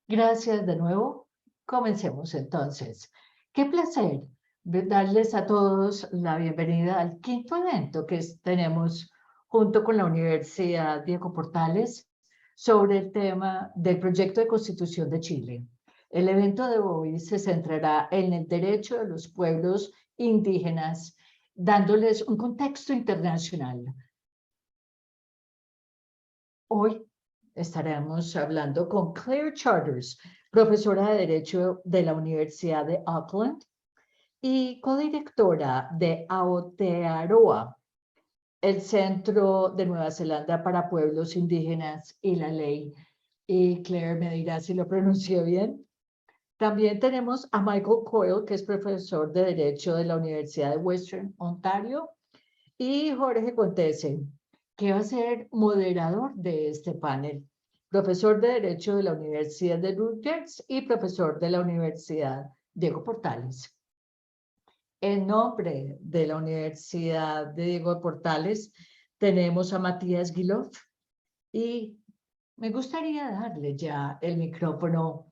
Gracias de nuevo. Comencemos entonces. Qué placer darles a todos la bienvenida al quinto evento que tenemos junto con la Universidad Diego Portales sobre el tema del proyecto de Constitución de Chile. El evento de hoy se centrará en el derecho de los pueblos indígenas, dándoles un contexto internacional. Hoy estaremos hablando con Claire Charters, profesora de Derecho de la Universidad de Auckland y codirectora de Aotearoa, el Centro de Nueva Zelanda para Pueblos Indígenas y la Ley. Y Claire me dirá si lo pronunció bien. También tenemos a Michael Coyle, que es profesor de Derecho de la Universidad de Western Ontario, y Jorge Contese, que va a ser moderador de este panel, profesor de Derecho de la Universidad de Rutgers y profesor de la Universidad Diego Portales. En nombre de la Universidad de Diego Portales, tenemos a Matías Guilov y me gustaría darle ya el micrófono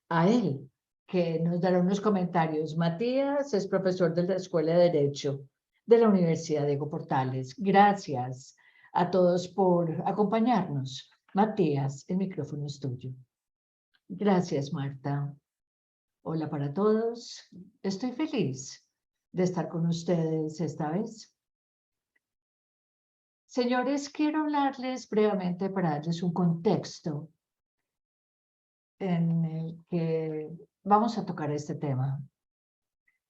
a él, que nos dará unos comentarios. Matías es profesor de la Escuela de Derecho de la Universidad Diego Portales. Gracias a todos por acompañarnos. Matías, el micrófono es tuyo. Gracias, Marta. Hola para todos. Estoy feliz de estar con ustedes esta vez. Señores, quiero hablarles brevemente para darles un contexto en el que vamos a tocar este tema.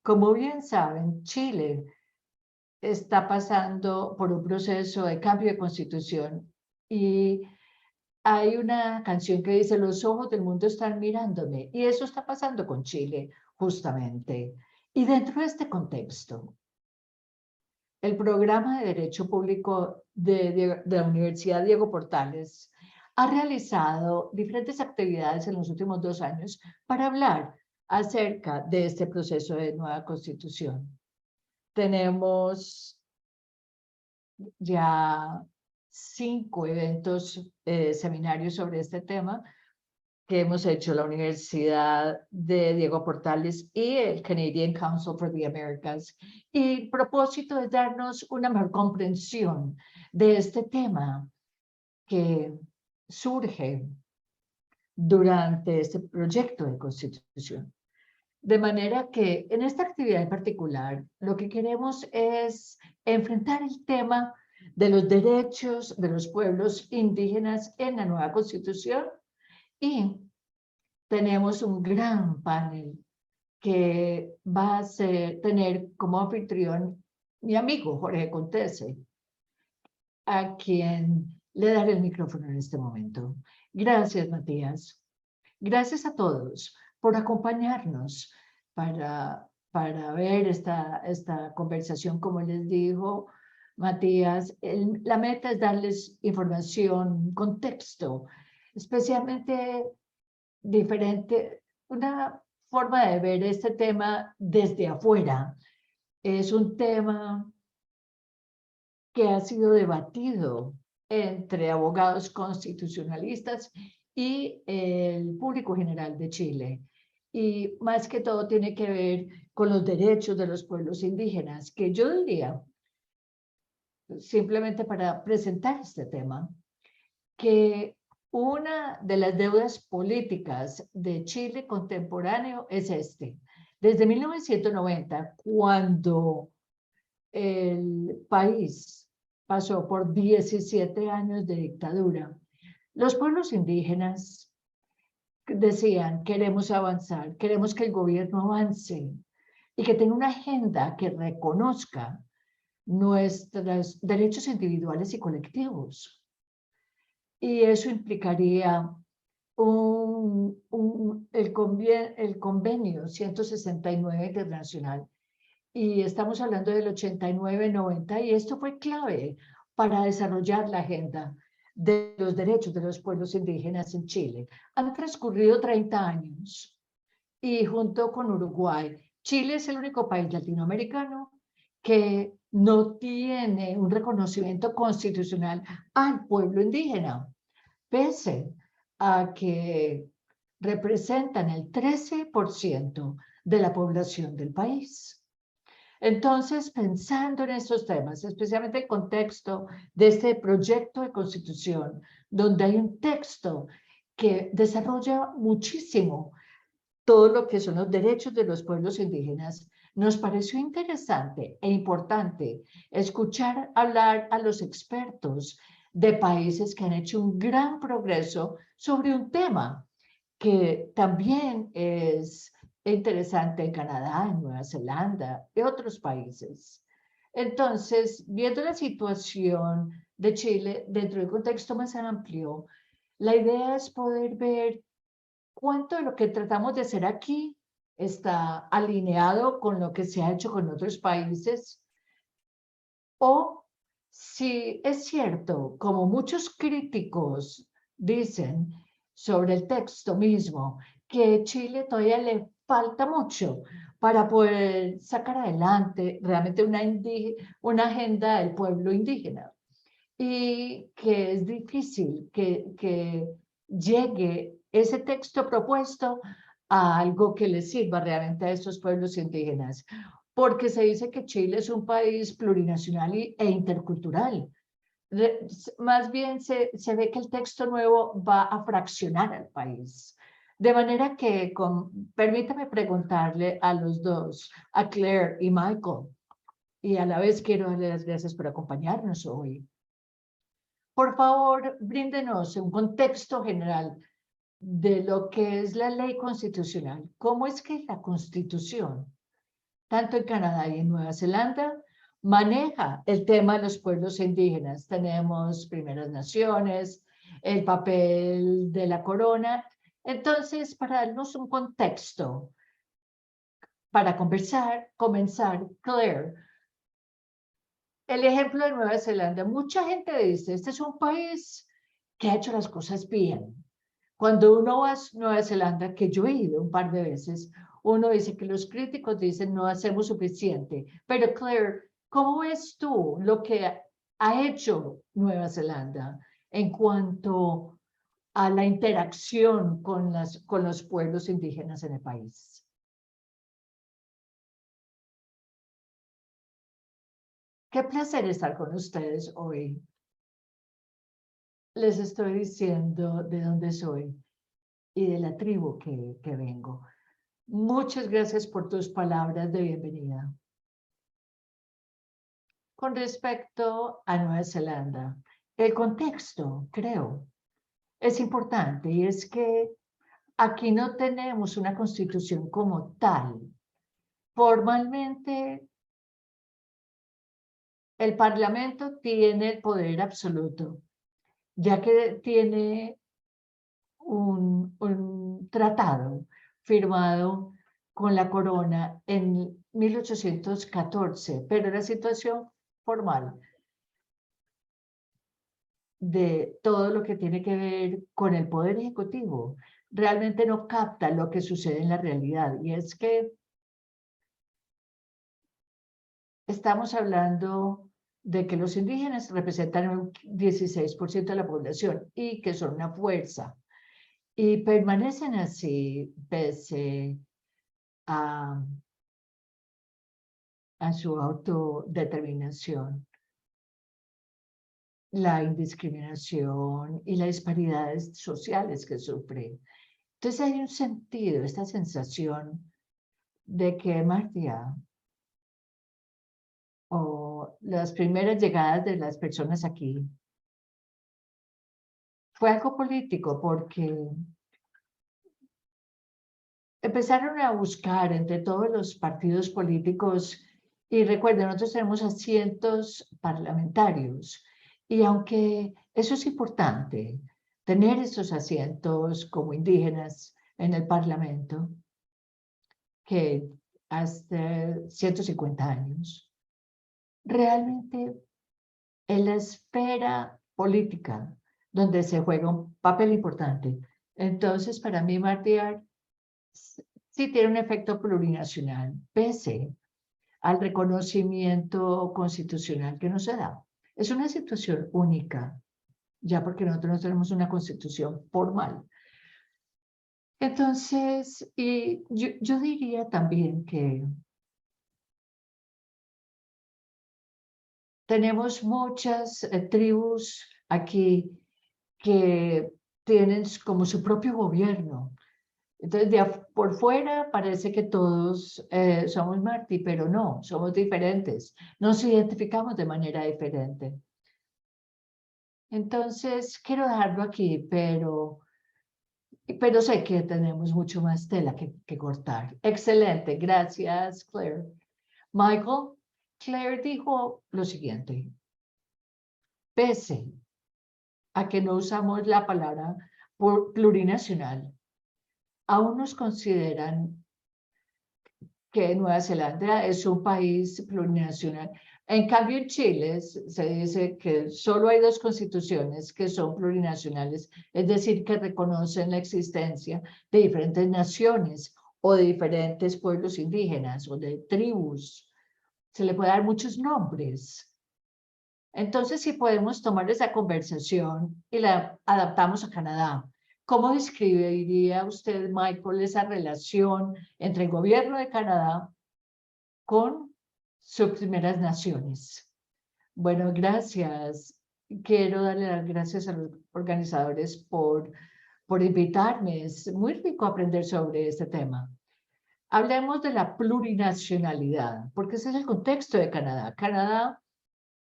Como bien saben, Chile está pasando por un proceso de cambio de constitución y hay una canción que dice: los ojos del mundo están mirándome, y eso está pasando con Chile justamente. Y dentro de este contexto, el programa de Derecho Público de la Universidad Diego Portales ha realizado diferentes actividades en los últimos 2 años para hablar acerca de este proceso de nueva constitución. Tenemos ya 5 eventos, seminarios sobre este tema que hemos hecho la Universidad de Diego Portales y el Canadian Council for the Americas. Y el propósito es darnos una mejor comprensión de este tema que surge durante este proyecto de constitución. De manera que en esta actividad en particular, lo que queremos es enfrentar el tema de los derechos de los pueblos indígenas en la nueva constitución, y tenemos un gran panel que va a tener como anfitrión mi amigo Jorge Contese, a quien le daré el micrófono en este momento. Gracias, Matías. Gracias a todos por acompañarnos para ver esta conversación. Como les dijo Matías, la meta es darles información, contexto, especialmente diferente, una forma de ver este tema desde afuera. Es un tema que ha sido debatido entre abogados constitucionalistas y el público general de Chile. Y más que todo tiene que ver con los derechos de los pueblos indígenas, que yo diría, simplemente para presentar este tema, que una de las deudas políticas de Chile contemporáneo es este. Desde 1990, cuando el país pasó por 17 años de dictadura, los pueblos indígenas decían: queremos avanzar, queremos que el gobierno avance y que tenga una agenda que reconozca nuestros derechos individuales y colectivos. Y eso implicaría el convenio 169 internacional. Y estamos hablando del 89-90, y esto fue clave para desarrollar la agenda de los derechos de los pueblos indígenas en Chile. Han transcurrido 30 años y junto con Uruguay, Chile es el único país latinoamericano que no tiene un reconocimiento constitucional al pueblo indígena, pese a que representan el 13% de la población del país. Entonces, pensando en estos temas, especialmente el contexto de este proyecto de constitución, donde hay un texto que desarrolla muchísimo todo lo que son los derechos de los pueblos indígenas, nos pareció interesante e importante escuchar hablar a los expertos de países que han hecho un gran progreso sobre un tema que también es interesante en Canadá, en Nueva Zelanda y otros países. Entonces, viendo la situación de Chile dentro de un contexto más amplio, la idea es poder ver cuánto de lo que tratamos de hacer aquí está alineado con lo que se ha hecho con otros países, o si es cierto, como muchos críticos dicen sobre el texto mismo, que Chile todavía le falta mucho para poder sacar adelante realmente una agenda del pueblo indígena, y que es difícil que llegue ese texto propuesto a algo que le sirva realmente a estos pueblos indígenas, porque se dice que Chile es un país plurinacional e intercultural. Más bien se ve que el texto nuevo va a fraccionar al país. De manera que, permítame preguntarle a los dos, a Claire y Michael, y a la vez quiero darle las gracias por acompañarnos hoy. Por favor, bríndenos un contexto general de lo que es la ley constitucional. ¿Cómo es que la Constitución, tanto en Canadá y en Nueva Zelanda, maneja el tema de los pueblos indígenas? Tenemos primeras naciones, el papel de la corona. Entonces, para darnos un contexto, para comenzar, Claire, el ejemplo de Nueva Zelanda. Mucha gente dice, este es un país que ha hecho las cosas bien. Cuando uno va a Nueva Zelanda, que yo he ido un par de veces, uno dice que los críticos dicen no hacemos suficiente. Pero Claire, ¿cómo ves tú lo que ha hecho Nueva Zelanda en cuanto a la interacción con los pueblos indígenas en el país? Qué placer estar con ustedes hoy. Les estoy diciendo de dónde soy y de la tribu que vengo. Muchas gracias por tus palabras de bienvenida. Con respecto a Nueva Zelanda, el contexto, creo, es importante, y es que aquí no tenemos una constitución como tal. Formalmente, el Parlamento tiene el poder absoluto, ya que tiene un tratado firmado con la corona en 1814, pero la situación formal de todo lo que tiene que ver con el poder ejecutivo realmente no capta lo que sucede en la realidad, y es que estamos hablando de que los indígenas representan un 16% de la población y que son una fuerza, y permanecen así pese a su autodeterminación, la indiscriminación y las disparidades sociales que sufren. Entonces hay un sentido, esta sensación de que Martia o las primeras llegadas de las personas aquí fue algo político, porque empezaron a buscar entre todos los partidos políticos, y recuerden, nosotros tenemos asientos parlamentarios, y aunque eso es importante, tener esos asientos como indígenas en el Parlamento, que hasta 150 años, realmente en la esfera política, donde se juega un papel importante. Entonces, para mí, Martí sí tiene un efecto plurinacional, pese al reconocimiento constitucional que no se da. Es una situación única, ya porque nosotros no tenemos una constitución formal. Entonces, y yo diría también que tenemos muchas tribus aquí que tienen como su propio gobierno. Entonces, por fuera parece que todos somos Martí, pero no, somos diferentes. Nos identificamos de manera diferente. Entonces, quiero dejarlo aquí, pero sé que tenemos mucho más tela que cortar. Excelente, gracias, Claire. Michael, Claire dijo lo siguiente: pese a que no usamos la palabra plurinacional, aún nos consideran que Nueva Zelanda es un país plurinacional. En cambio, en Chile se dice que solo hay dos constituciones que son plurinacionales, es decir, que reconocen la existencia de diferentes naciones o de diferentes pueblos indígenas o de tribus. Se le puede dar muchos nombres. Entonces, si podemos tomar esa conversación y la adaptamos a Canadá, ¿cómo describiría usted, Michael, esa relación entre el gobierno de Canadá con sus primeras naciones? Bueno, gracias. Quiero darle las gracias a los organizadores por invitarme. Es muy rico aprender sobre este tema. Hablemos de la plurinacionalidad, porque ese es el contexto de Canadá. Canadá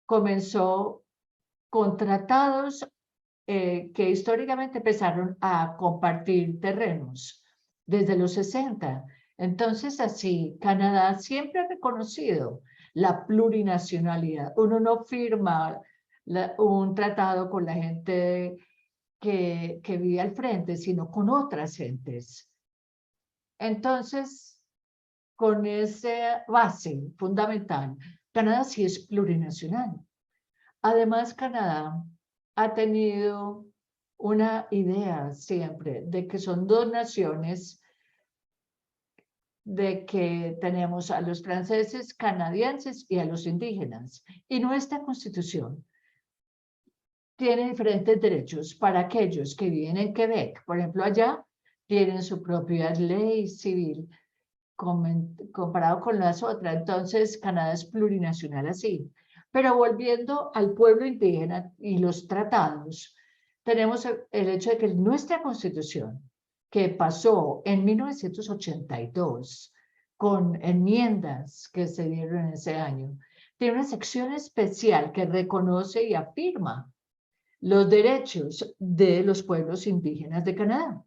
comenzó con tratados que históricamente empezaron a compartir terrenos desde los 60. Entonces, así, Canadá siempre ha reconocido la plurinacionalidad. Uno no firma un tratado con la gente que vive al frente, sino con otras gentes. Entonces, con esa base fundamental, Canadá sí es plurinacional. Además, Canadá ha tenido una idea siempre de que son dos naciones, de que tenemos a los franceses, canadienses y a los indígenas. Y nuestra constitución tiene diferentes derechos para aquellos que viven en Quebec. Por ejemplo, allá tienen su propia ley civil comparado con las otras. Entonces, Canadá es plurinacional así. Pero volviendo al pueblo indígena y los tratados, tenemos el hecho de que nuestra constitución, que pasó en 1982 con enmiendas que se dieron en ese año, tiene una sección especial que reconoce y afirma los derechos de los pueblos indígenas de Canadá.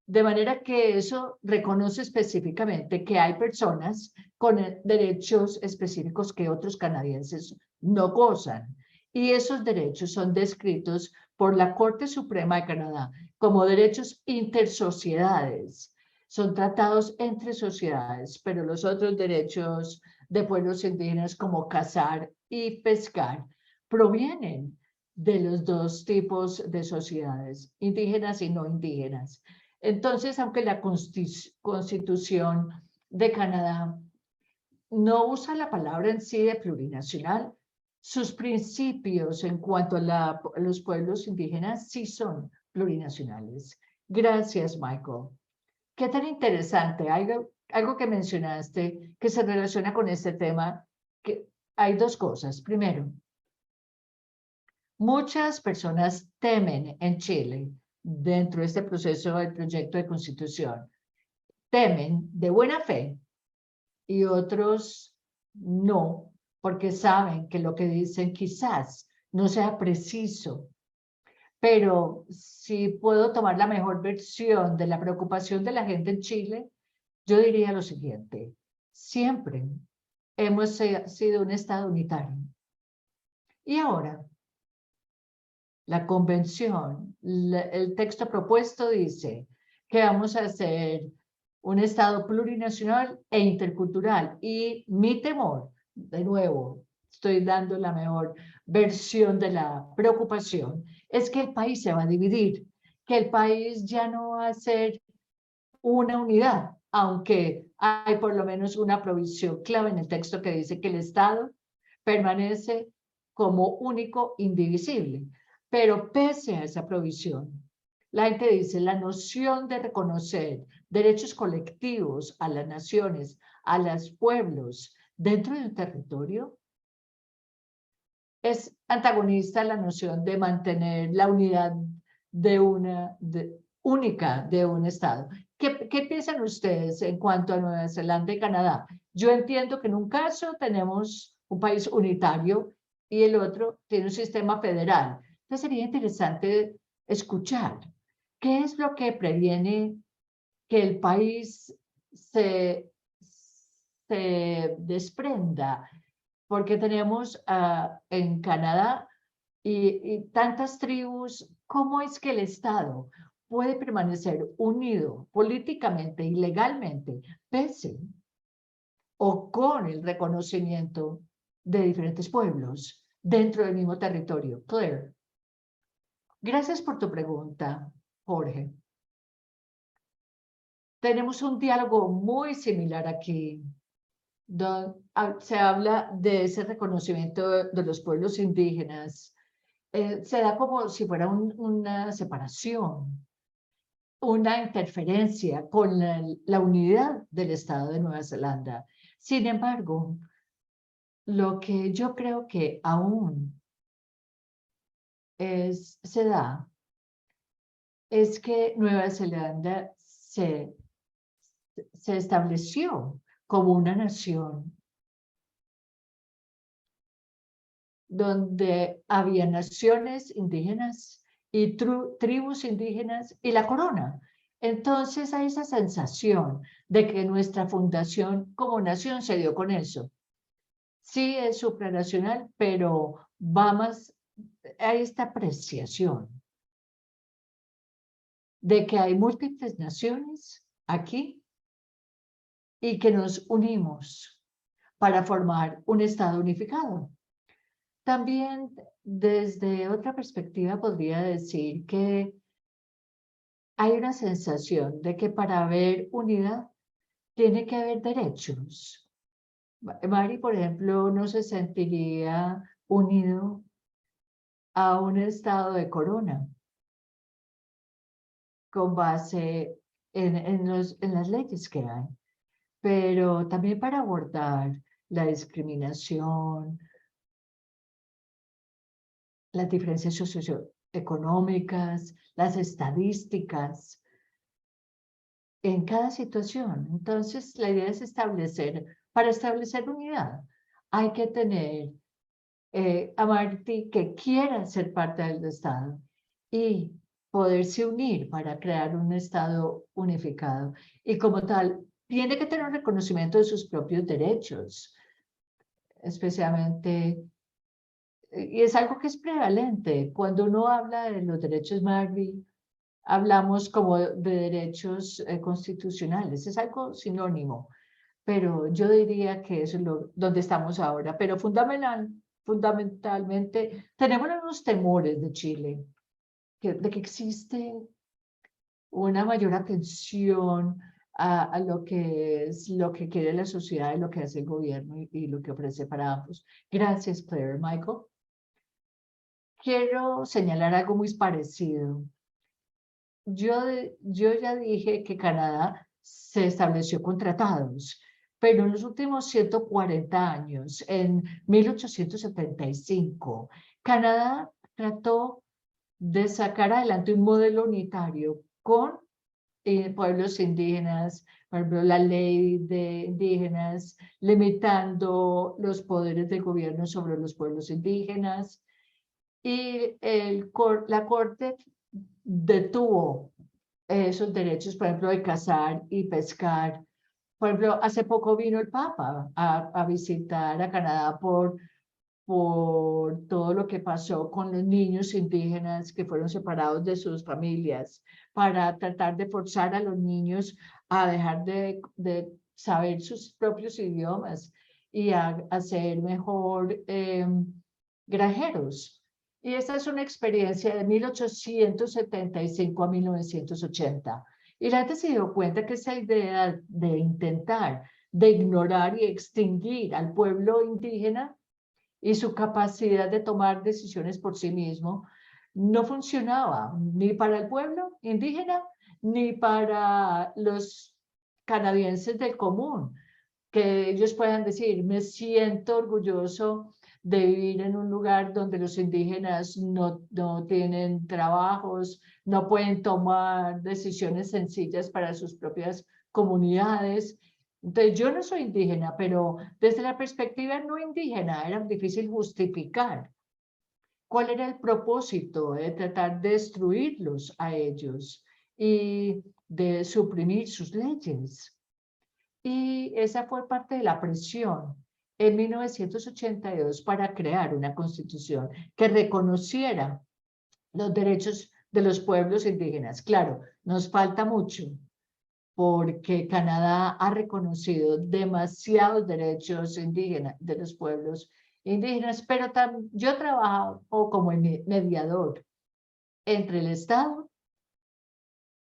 De manera que eso reconoce específicamente que hay personas con derechos específicos que otros canadienses no gozan. Y esos derechos son descritos por la Corte Suprema de Canadá como derechos intersociedades. Son tratados entre sociedades, pero los otros derechos de pueblos indígenas como cazar y pescar provienen de los dos tipos de sociedades, indígenas y no indígenas. Entonces, aunque la Constitución de Canadá no usa la palabra en sí de plurinacional, sus principios en cuanto a los pueblos indígenas sí son plurinacionales. Gracias, Michael. Qué tan interesante. Algo que mencionaste que se relaciona con este tema, que hay dos cosas. Primero, muchas personas temen en Chile, dentro de este proceso del proyecto de constitución, temen de buena fe y otros no, porque saben que lo que dicen quizás no sea preciso. Pero si puedo tomar la mejor versión de la preocupación de la gente en Chile, yo diría lo siguiente: siempre hemos sido un Estado unitario. Y ahora, la convención, el texto propuesto dice que vamos a hacer un Estado plurinacional e intercultural. Y mi temor, de nuevo, estoy dando la mejor versión de la preocupación, es que el país se va a dividir, que el país ya no va a ser una unidad, aunque hay por lo menos una provisión clave en el texto que dice que el Estado permanece como único, indivisible. Pero pese a esa provisión, la gente dice la noción de reconocer derechos colectivos a las naciones, a los pueblos dentro de un territorio, es antagonista a la noción de mantener la unidad única de un Estado. ¿Qué piensan ustedes en cuanto a Nueva Zelanda y Canadá? Yo entiendo que en un caso tenemos un país unitario y el otro tiene un sistema federal. Entonces sería interesante escuchar qué es lo que previene que el país se desprenda, porque tenemos en Canadá y tantas tribus. ¿Cómo es que el Estado puede permanecer unido políticamente y legalmente, pese o con el reconocimiento de diferentes pueblos dentro del mismo territorio? Claire, gracias por tu pregunta, Jorge. Tenemos un diálogo muy similar aquí, donde se habla de ese reconocimiento de los pueblos indígenas. Se da como si fuera una separación, una interferencia con la unidad del Estado de Nueva Zelanda. Sin embargo, lo que yo creo que aún se da es que Nueva Zelanda se estableció como una nación donde había naciones indígenas y tribus indígenas y la corona. Entonces hay esa sensación de que nuestra fundación como nación se dio con eso. Sí es supranacional, pero va más, hay esta apreciación de que hay múltiples naciones aquí y que nos unimos para formar un Estado unificado. También desde otra perspectiva podría decir que hay una sensación de que para haber unidad tiene que haber derechos. Mari, por ejemplo, no se sentiría unido a un estado de corona con base en las leyes que hay, pero también para abordar la discriminación, las diferencias socioeconómicas, las estadísticas en cada situación. Entonces, la idea es para establecer unidad, hay que tener a Martí que quiera ser parte del Estado y poderse unir para crear un Estado unificado. Y como tal, tiene que tener un reconocimiento de sus propios derechos, especialmente, y es algo que es prevalente. Cuando uno habla de los derechos Martí, hablamos como de derechos constitucionales, es algo sinónimo, pero yo diría que eso es donde estamos ahora. Pero fundamentalmente tenemos unos temores de Chile, de que existe una mayor atención a lo que es lo que quiere la sociedad y lo que hace el gobierno y lo que ofrece para ambos. Gracias, Claire. Michael. Quiero señalar algo muy parecido. Yo ya dije que Canadá se estableció con tratados, pero en los últimos 140 años, en 1875, Canadá trató de sacar adelante un modelo unitario con pueblos indígenas, por ejemplo, la ley de indígenas, limitando los poderes del gobierno sobre los pueblos indígenas, y la Corte detuvo esos derechos, por ejemplo, de cazar y pescar. Por ejemplo, hace poco vino el Papa a visitar a Canadá por todo lo que pasó con los niños indígenas que fueron separados de sus familias, para tratar de forzar a los niños a dejar de saber sus propios idiomas y a ser mejor granjeros. Y esta es una experiencia de 1875 a 1980. Y la gente se dio cuenta que esa idea de intentar de ignorar y extinguir al pueblo indígena y su capacidad de tomar decisiones por sí mismo, no funcionaba ni para el pueblo indígena ni para los canadienses del común, que ellos puedan decir, me siento orgulloso de vivir en un lugar donde los indígenas no tienen trabajos, no pueden tomar decisiones sencillas para sus propias comunidades. Entonces, yo no soy indígena, pero desde la perspectiva no indígena era difícil justificar cuál era el propósito de tratar de destruirlos a ellos y de suprimir sus leyes. Y esa fue parte de la presión en 1982 para crear una constitución que reconociera los derechos de los pueblos indígenas. Claro, nos falta mucho porque Canadá ha reconocido demasiados derechos indígenas de los pueblos indígenas, pero yo trabajo como mediador entre el Estado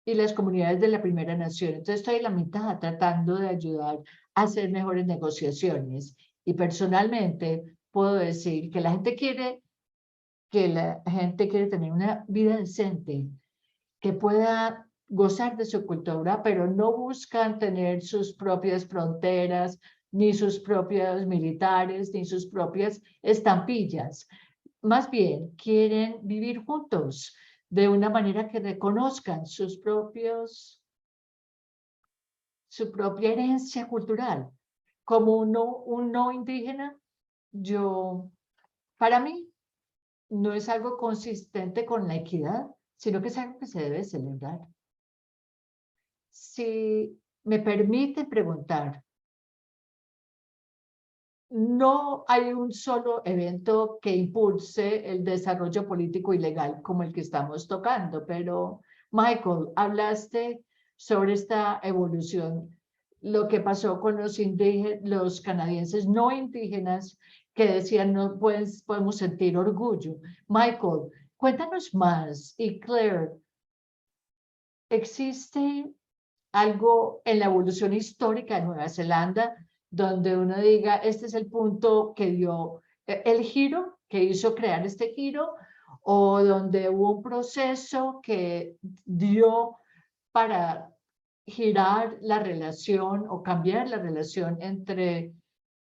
y las comunidades de la Primera Nación. Entonces estoy en la mitad tratando de ayudar a hacer mejores negociaciones. Y personalmente puedo decir que la gente quiere tener una vida decente, que pueda gozar de su cultura, pero no buscan tener sus propias fronteras, ni sus propios militares, ni sus propias estampillas. Más bien, quieren vivir juntos de una manera que reconozcan su propia herencia cultural. Como un no indígena, para mí, no es algo consistente con la equidad, sino que es algo que se debe celebrar. Si me permite preguntar, no hay un solo evento que impulse el desarrollo político y legal como el que estamos tocando, pero Michael, hablaste sobre esta evolución, lo que pasó con los canadienses no indígenas que decían no podemos sentir orgullo. Michael, cuéntanos más. Y Claire, ¿existe algo en la evolución histórica de Nueva Zelanda donde uno diga, este es el punto que dio el giro, que hizo crear este giro, o donde hubo un proceso que dio para girar la relación o cambiar la relación entre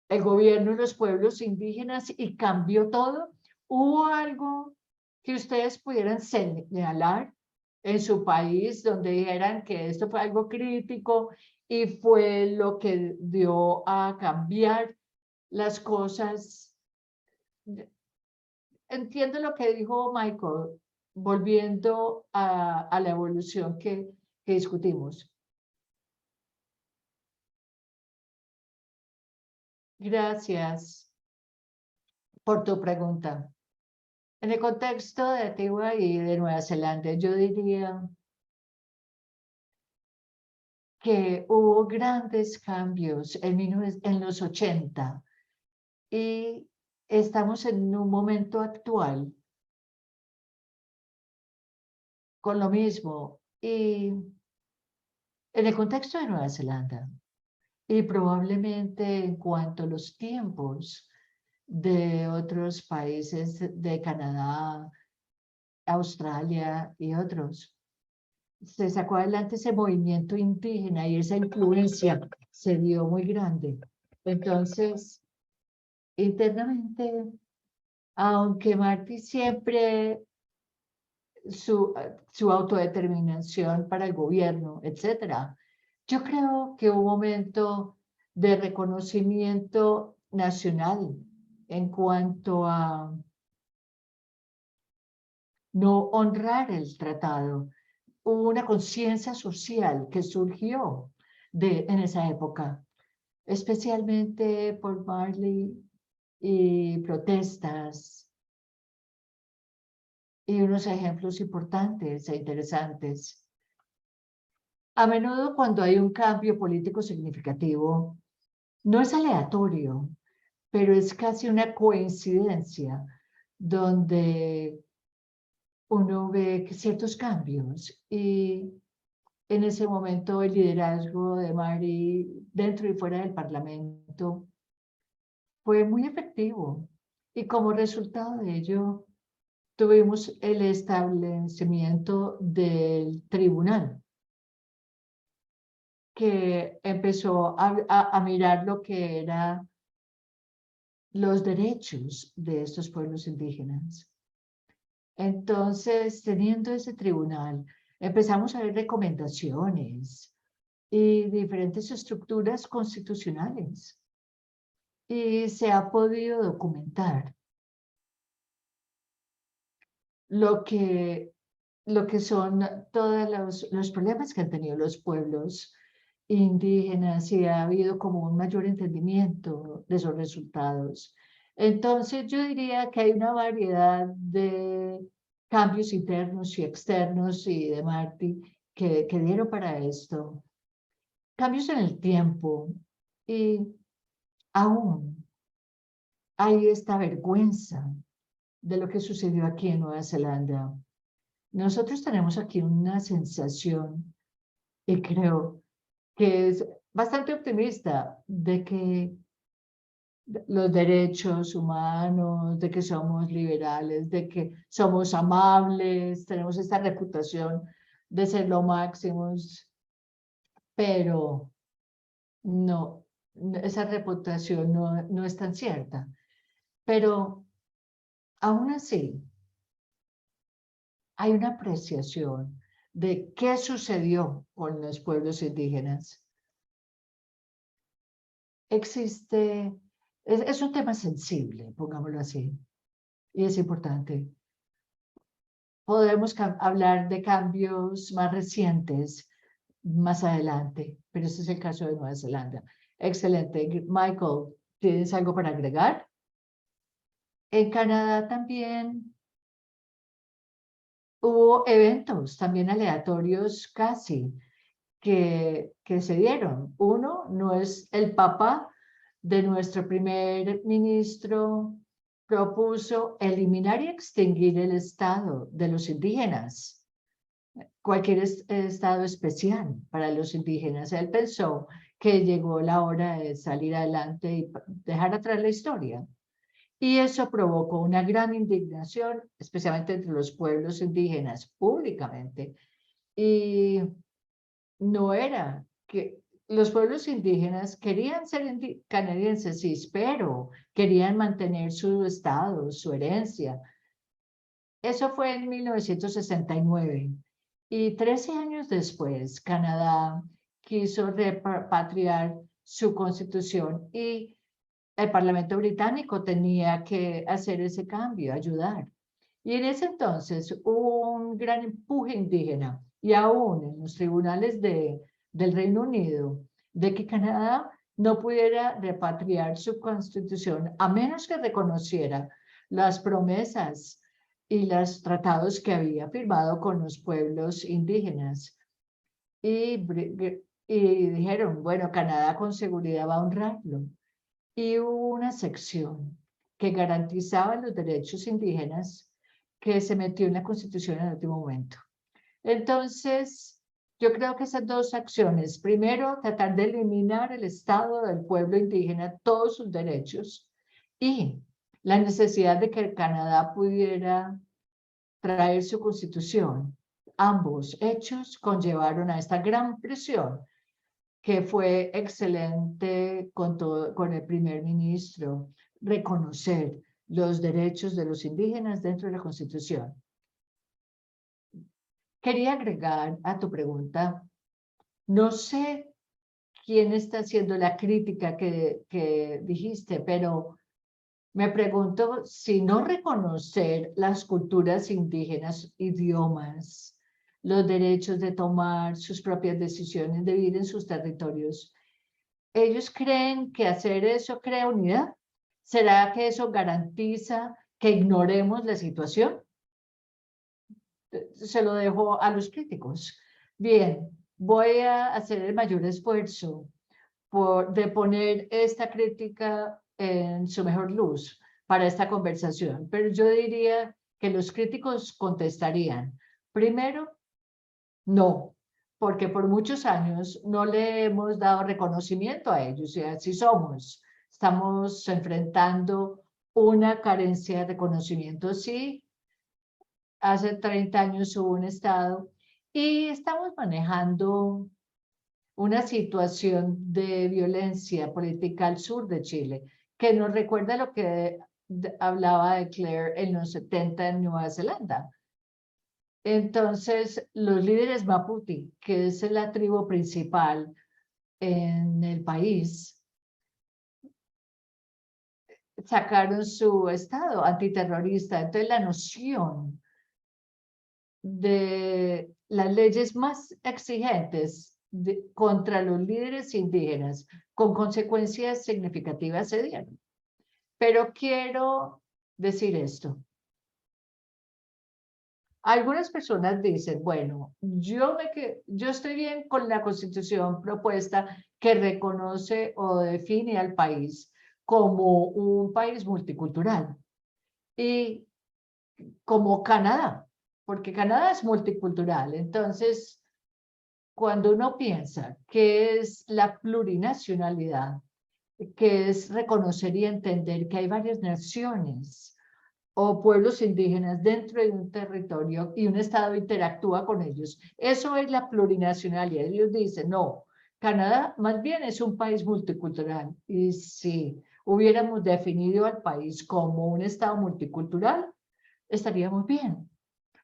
el gobierno y los pueblos indígenas y cambió todo? ¿Hubo algo que ustedes pudieran señalar en su país donde dijeran que esto fue algo crítico y fue lo que dio a cambiar las cosas? Entiendo lo que dijo Michael, volviendo a la evolución que discutimos. Gracias por tu pregunta. En el contexto de Antigua y de Nueva Zelanda, yo diría que hubo grandes cambios en los 80 y estamos en un momento actual con lo mismo y en el contexto de Nueva Zelanda y probablemente en cuanto a los tiempos de otros países de Canadá, Australia y otros. Se sacó adelante ese movimiento indígena y esa influencia se dio muy grande. Entonces, internamente, aunque Martí siempre su autodeterminación para el gobierno, etcétera, yo creo que hubo un momento de reconocimiento nacional en cuanto a no honrar el tratado. Hubo una conciencia social que surgió en esa época, especialmente por Marley y protestas y unos ejemplos importantes e interesantes. A menudo cuando hay un cambio político significativo, no es aleatorio, pero es casi una coincidencia donde uno ve ciertos cambios y en ese momento el liderazgo de Mari dentro y fuera del Parlamento fue muy efectivo y como resultado de ello tuvimos el establecimiento del tribunal, que empezó a mirar lo que eran los derechos de estos pueblos indígenas. Entonces, teniendo ese tribunal, empezamos a ver recomendaciones y diferentes estructuras constitucionales. Y se ha podido documentar lo que son todos los problemas que han tenido los pueblos indígenas y ha habido como un mayor entendimiento de esos resultados. Entonces yo diría que hay una variedad de cambios internos y externos y de Martí que dieron para esto. Cambios en el tiempo y aún hay esta vergüenza de lo que sucedió aquí en Nueva Zelanda. Nosotros tenemos aquí una sensación, y creo que es bastante optimista, de que los derechos humanos, de que somos liberales, de que somos amables, tenemos esta reputación de ser lo máximos, pero no, esa reputación no es tan cierta. Pero aún así, hay una apreciación de qué sucedió con los pueblos indígenas. Es un tema sensible, pongámoslo así, y es importante. Podemos hablar de cambios más recientes más adelante, pero ese es el caso de Nueva Zelanda. Excelente. Michael, ¿tienes algo para agregar? En Canadá también hubo eventos, también aleatorios casi, que se dieron. Uno no es el papá de nuestro primer ministro propuso eliminar y extinguir el estado de los indígenas, cualquier estado especial para los indígenas. Él pensó que llegó la hora de salir adelante y dejar atrás la historia. Y eso provocó una gran indignación, especialmente entre los pueblos indígenas, públicamente. Y no era que los pueblos indígenas querían ser canadienses, sí, pero querían mantener su estado, su herencia. Eso fue en 1969. Y 13 años después, Canadá quiso repatriar su constitución y el Parlamento británico tenía que hacer ese cambio, ayudar. Y en ese entonces hubo un gran empuje indígena y aún en los tribunales del Reino Unido, de que Canadá no pudiera repatriar su constitución a menos que reconociera las promesas y los tratados que había firmado con los pueblos indígenas. Y dijeron, bueno, Canadá con seguridad va a honrarlo. Y hubo una sección que garantizaba los derechos indígenas que se metió en la Constitución en el último momento. Entonces, yo creo que esas dos acciones, primero, tratar de eliminar el estado del pueblo indígena, todos sus derechos, y la necesidad de que Canadá pudiera traer su constitución. Ambos hechos conllevaron a esta gran presión que fue excelente con el primer ministro, reconocer los derechos de los indígenas dentro de la Constitución. Quería agregar a tu pregunta, no sé quién está haciendo la crítica que dijiste, pero me pregunto si no reconocer las culturas indígenas, idiomas, los derechos de tomar sus propias decisiones, de vivir en sus territorios, ¿ellos creen que hacer eso crea unidad? ¿Será que eso garantiza que ignoremos la situación? Se lo dejo a los críticos. Bien, voy a hacer el mayor esfuerzo de poner esta crítica en su mejor luz para esta conversación, pero yo diría que los críticos contestarían, primero, no, porque por muchos años no le hemos dado reconocimiento a ellos y así somos. Estamos enfrentando una carencia de reconocimiento, sí, hace 30 años hubo un Estado y estamos manejando una situación de violencia política al sur de Chile, que nos recuerda lo que hablaba de Claire en los 70 en Nueva Zelanda. Entonces, los líderes Maputi, que es la tribu principal en el país, sacaron su estado antiterrorista. Entonces, la noción de las leyes más exigentes contra los líderes indígenas, con consecuencias significativas, se dieron. Pero quiero decir esto. Algunas personas dicen, bueno, yo estoy bien con la constitución propuesta que reconoce o define al país como un país multicultural y como Canadá, porque Canadá es multicultural. Entonces, cuando uno piensa que es la plurinacionalidad, que es reconocer y entender que hay varias naciones o pueblos indígenas dentro de un territorio y un Estado interactúa con ellos. Eso es la plurinacionalidad. Ellos dicen, no, Canadá más bien es un país multicultural. Y si hubiéramos definido al país como un Estado multicultural, estaríamos bien.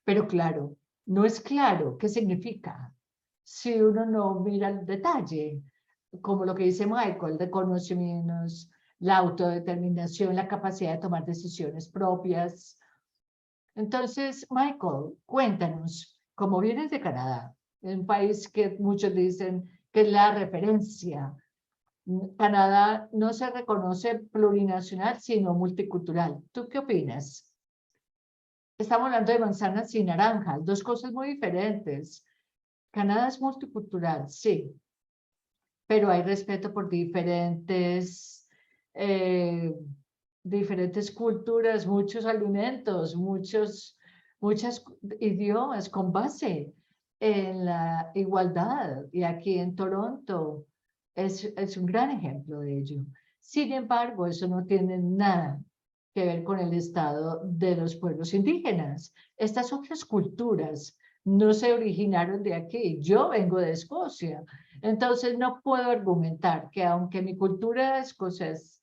Pero claro, no es claro qué significa si uno no mira el detalle, como lo que dice Michael, de conocimientos, la autodeterminación, la capacidad de tomar decisiones propias. Entonces, Michael, cuéntanos, como vienes de Canadá, un país que muchos dicen que es la referencia. Canadá no se reconoce plurinacional, sino multicultural. ¿Tú qué opinas? Estamos hablando de manzanas y naranjas, dos cosas muy diferentes. Canadá es multicultural, sí, pero hay respeto por eh, diferentes culturas, muchos alimentos, muchos idiomas con base en la igualdad. Y aquí en Toronto es un gran ejemplo de ello. Sin embargo, eso no tiene nada que ver con el estado de los pueblos indígenas. Estas otras culturas no se originaron de aquí. Yo vengo de Escocia. Entonces no puedo argumentar que aunque mi cultura escocesa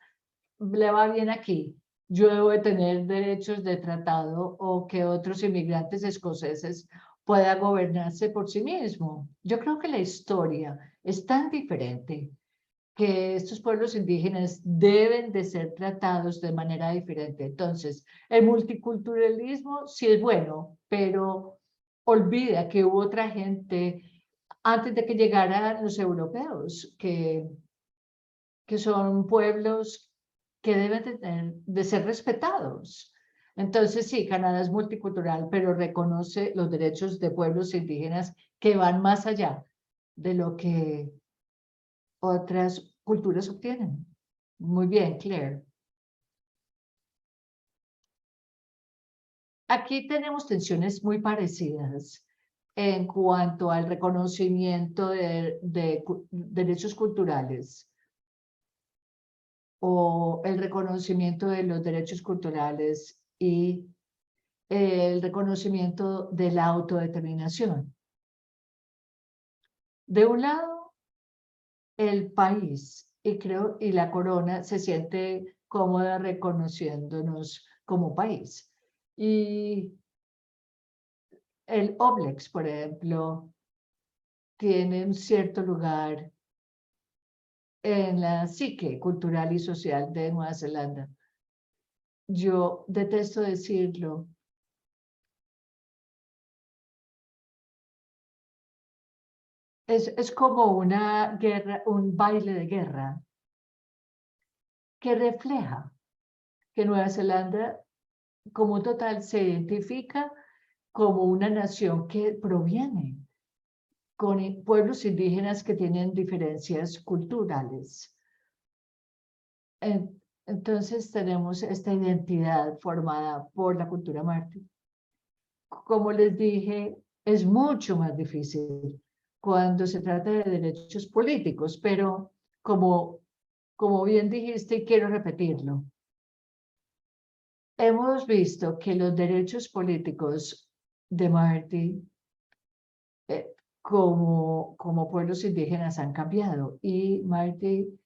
le va bien aquí, yo debo de tener derechos de tratado o que otros inmigrantes escoceses puedan gobernarse por sí mismos. Yo creo que la historia es tan diferente que estos pueblos indígenas deben de ser tratados de manera diferente. Entonces, el multiculturalismo sí es bueno, pero olvida que hubo otra gente antes de que llegaran los europeos, que son pueblos que deben de ser respetados. Entonces, sí, Canadá es multicultural, pero reconoce los derechos de pueblos indígenas que van más allá de lo que otras culturas obtienen. Muy bien, Claire. Aquí tenemos tensiones muy parecidas en cuanto al reconocimiento de derechos culturales o el reconocimiento de los derechos culturales y el reconocimiento de la autodeterminación. De un lado, el país y la corona se siente cómoda reconociéndonos como país. Y el Oblex, por ejemplo, tiene un cierto lugar en la psique cultural y social de Nueva Zelanda. Yo detesto decirlo. Es como una guerra, un baile de guerra que refleja que Nueva Zelanda como total se identifica como una nación que proviene con pueblos indígenas que tienen diferencias culturales. Entonces tenemos esta identidad formada por la cultura mártir. Como les dije, es mucho más difícil cuando se trata de derechos políticos, pero como bien dijiste y quiero repetirlo, hemos visto que los derechos políticos de Martí, como pueblos indígenas han cambiado. Y Martí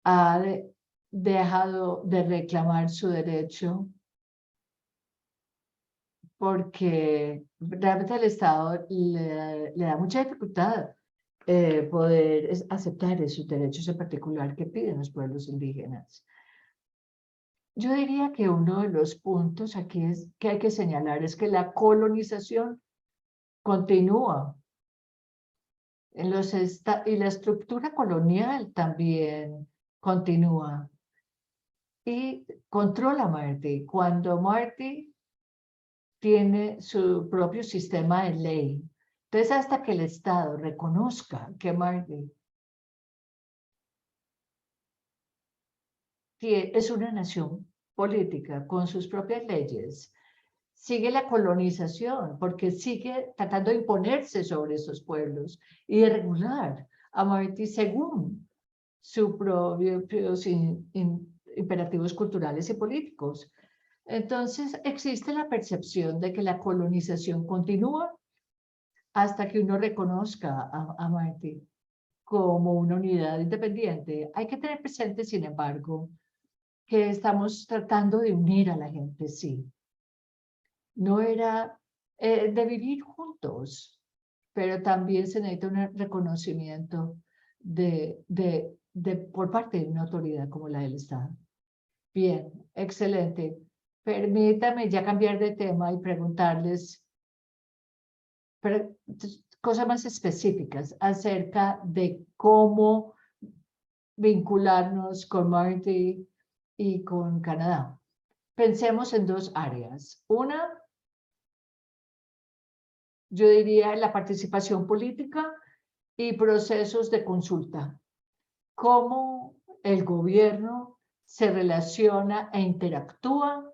ha dejado de reclamar su derecho porque realmente el Estado le da mucha dificultad poder aceptar esos derechos en particular que piden los pueblos indígenas. Yo diría que uno de los puntos aquí que hay que señalar es que la colonización continúa. Y la estructura colonial también continúa. Y controla Martí. Cuando Martí tiene su propio sistema de ley. Entonces, hasta que el Estado reconozca que Martí es una nación política con sus propias leyes, sigue la colonización, porque sigue tratando de imponerse sobre esos pueblos y de regular a Martí según sus propios imperativos culturales y políticos. Entonces, existe la percepción de que la colonización continúa hasta que uno reconozca a Martí como una unidad independiente. Hay que tener presente, sin embargo, que estamos tratando de unir a la gente, sí. No era de vivir juntos, pero también se necesita un reconocimiento por parte de una autoridad como la del Estado. Bien, excelente. Permítame ya cambiar de tema y preguntarles cosas más específicas acerca de cómo vincularnos con Martí y con Canadá. Pensemos en dos áreas. Una, yo diría la participación política y procesos de consulta. Cómo el gobierno se relaciona e interactúa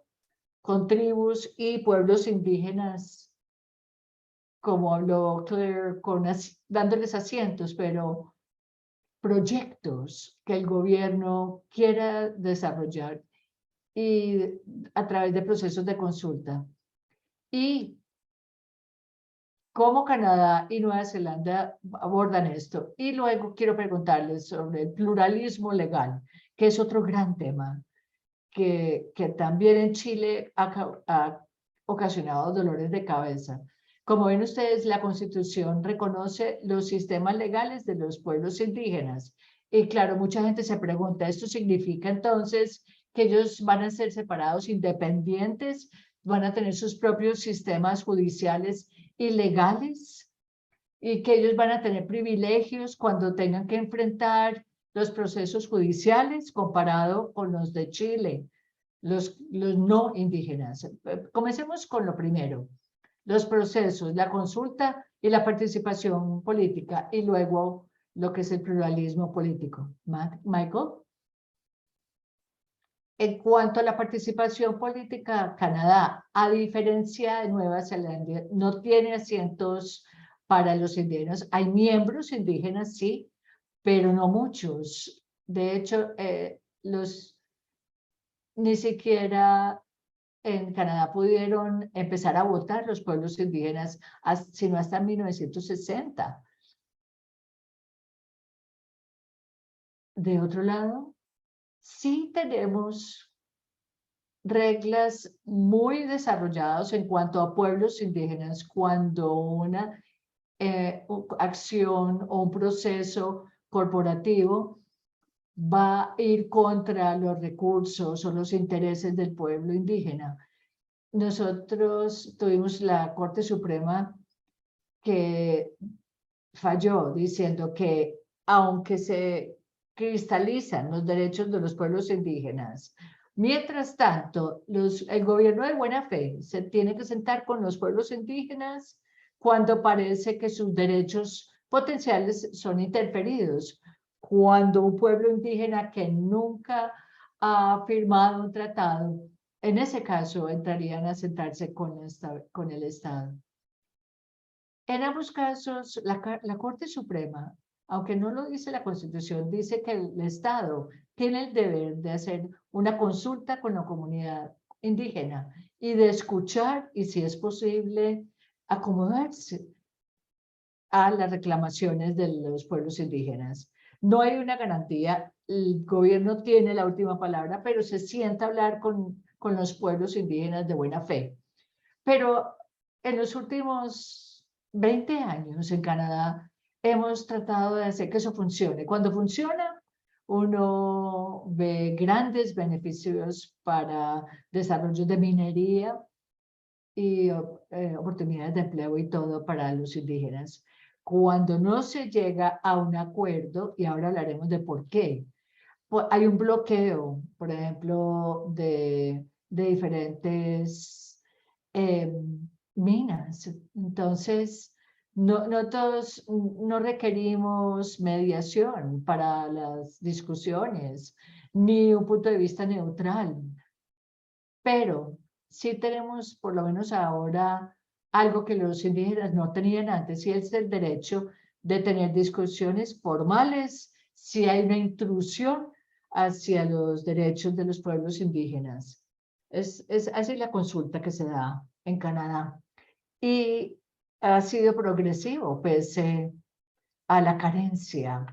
con tribus y pueblos indígenas, como habló Claire, dándoles asientos, pero proyectos que el gobierno quiera desarrollar y a través de procesos de consulta. Y cómo Canadá y Nueva Zelanda abordan esto. Y luego quiero preguntarles sobre el pluralismo legal, que es otro gran tema que también en Chile ha ocasionado dolores de cabeza. Como ven ustedes, la Constitución reconoce los sistemas legales de los pueblos indígenas. Y claro, mucha gente se pregunta, ¿esto significa entonces que ellos van a ser separados, independientes, van a tener sus propios sistemas judiciales y legales? ¿Y que ellos van a tener privilegios cuando tengan que enfrentar los procesos judiciales comparado con los de Chile, los no indígenas? Comencemos con lo primero, los procesos, la consulta y la participación política, y luego lo que es el pluralismo político. Michael. En cuanto a la participación política, Canadá, a diferencia de Nueva Zelanda, no tiene asientos para los indígenas. Hay miembros indígenas, sí, pero no muchos. De hecho, ni siquiera en Canadá pudieron empezar a votar los pueblos indígenas, sino hasta 1960. De otro lado, sí tenemos reglas muy desarrolladas en cuanto a pueblos indígenas cuando una acción o un proceso corporativo va a ir contra los recursos o los intereses del pueblo indígena. Nosotros tuvimos la Corte Suprema que falló diciendo que aunque se cristalizan los derechos de los pueblos indígenas, mientras tanto, el gobierno de buena fe se tiene que sentar con los pueblos indígenas cuando parece que sus derechos potenciales son interferidos. Cuando un pueblo indígena que nunca ha firmado un tratado, en ese caso entrarían a sentarse con el Estado. En ambos casos, la Corte Suprema, aunque no lo dice la Constitución, dice que el Estado tiene el deber de hacer una consulta con la comunidad indígena y de escuchar y, si es posible, acomodarse a las reclamaciones de los pueblos indígenas. No hay una garantía, el gobierno tiene la última palabra, pero se sienta a hablar con los pueblos indígenas de buena fe. Pero en los últimos 20 años en Canadá hemos tratado de hacer que eso funcione. Cuando funciona, uno ve grandes beneficios para desarrollo de minería y oportunidades de empleo y todo para los indígenas. Cuando no se llega a un acuerdo, y ahora hablaremos de por qué, pues hay un bloqueo, por ejemplo, de diferentes minas. Entonces, no todos, no requerimos mediación para las discusiones, ni un punto de vista neutral, pero sí tenemos, por lo menos ahora, algo que los indígenas no tenían antes, y es el derecho de tener discusiones formales si hay una intrusión hacia los derechos de los pueblos indígenas. Es así la consulta que se da en Canadá. Y ha sido progresivo, pese a la carencia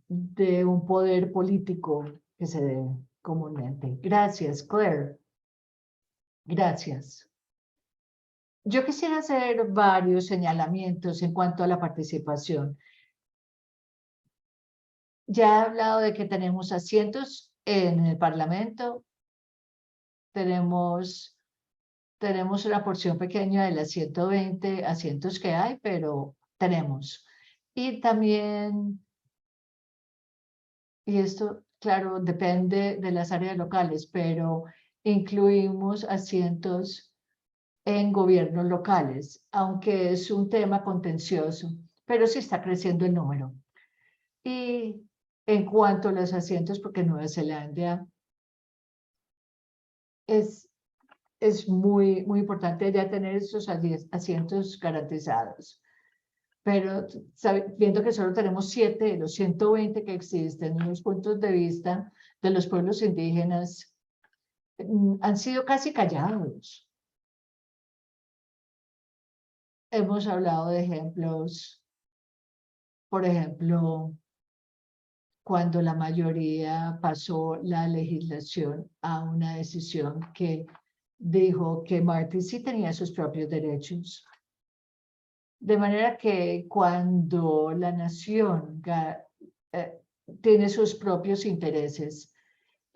de un poder político que se dé comúnmente. Gracias, Claire. Gracias. Yo quisiera hacer varios señalamientos en cuanto a la participación. Ya he hablado de que tenemos asientos en el Parlamento, tenemos una porción pequeña de las 120 asientos que hay, pero tenemos. Y también, y esto, claro, depende de las áreas locales, pero incluimos asientos en gobiernos locales, aunque es un tema contencioso, pero sí está creciendo el número. Y en cuanto a los asientos, porque Nueva Zelanda es muy importante ya tener esos asientos garantizados. Pero viendo que solo tenemos 7 de los 120 que existen, los puntos de vista de los pueblos indígenas han sido casi callados. Hemos hablado de ejemplos, por ejemplo, cuando la mayoría pasó la legislación a una decisión que dijo que Martí sí tenía sus propios derechos. De manera que cuando la nación tiene sus propios intereses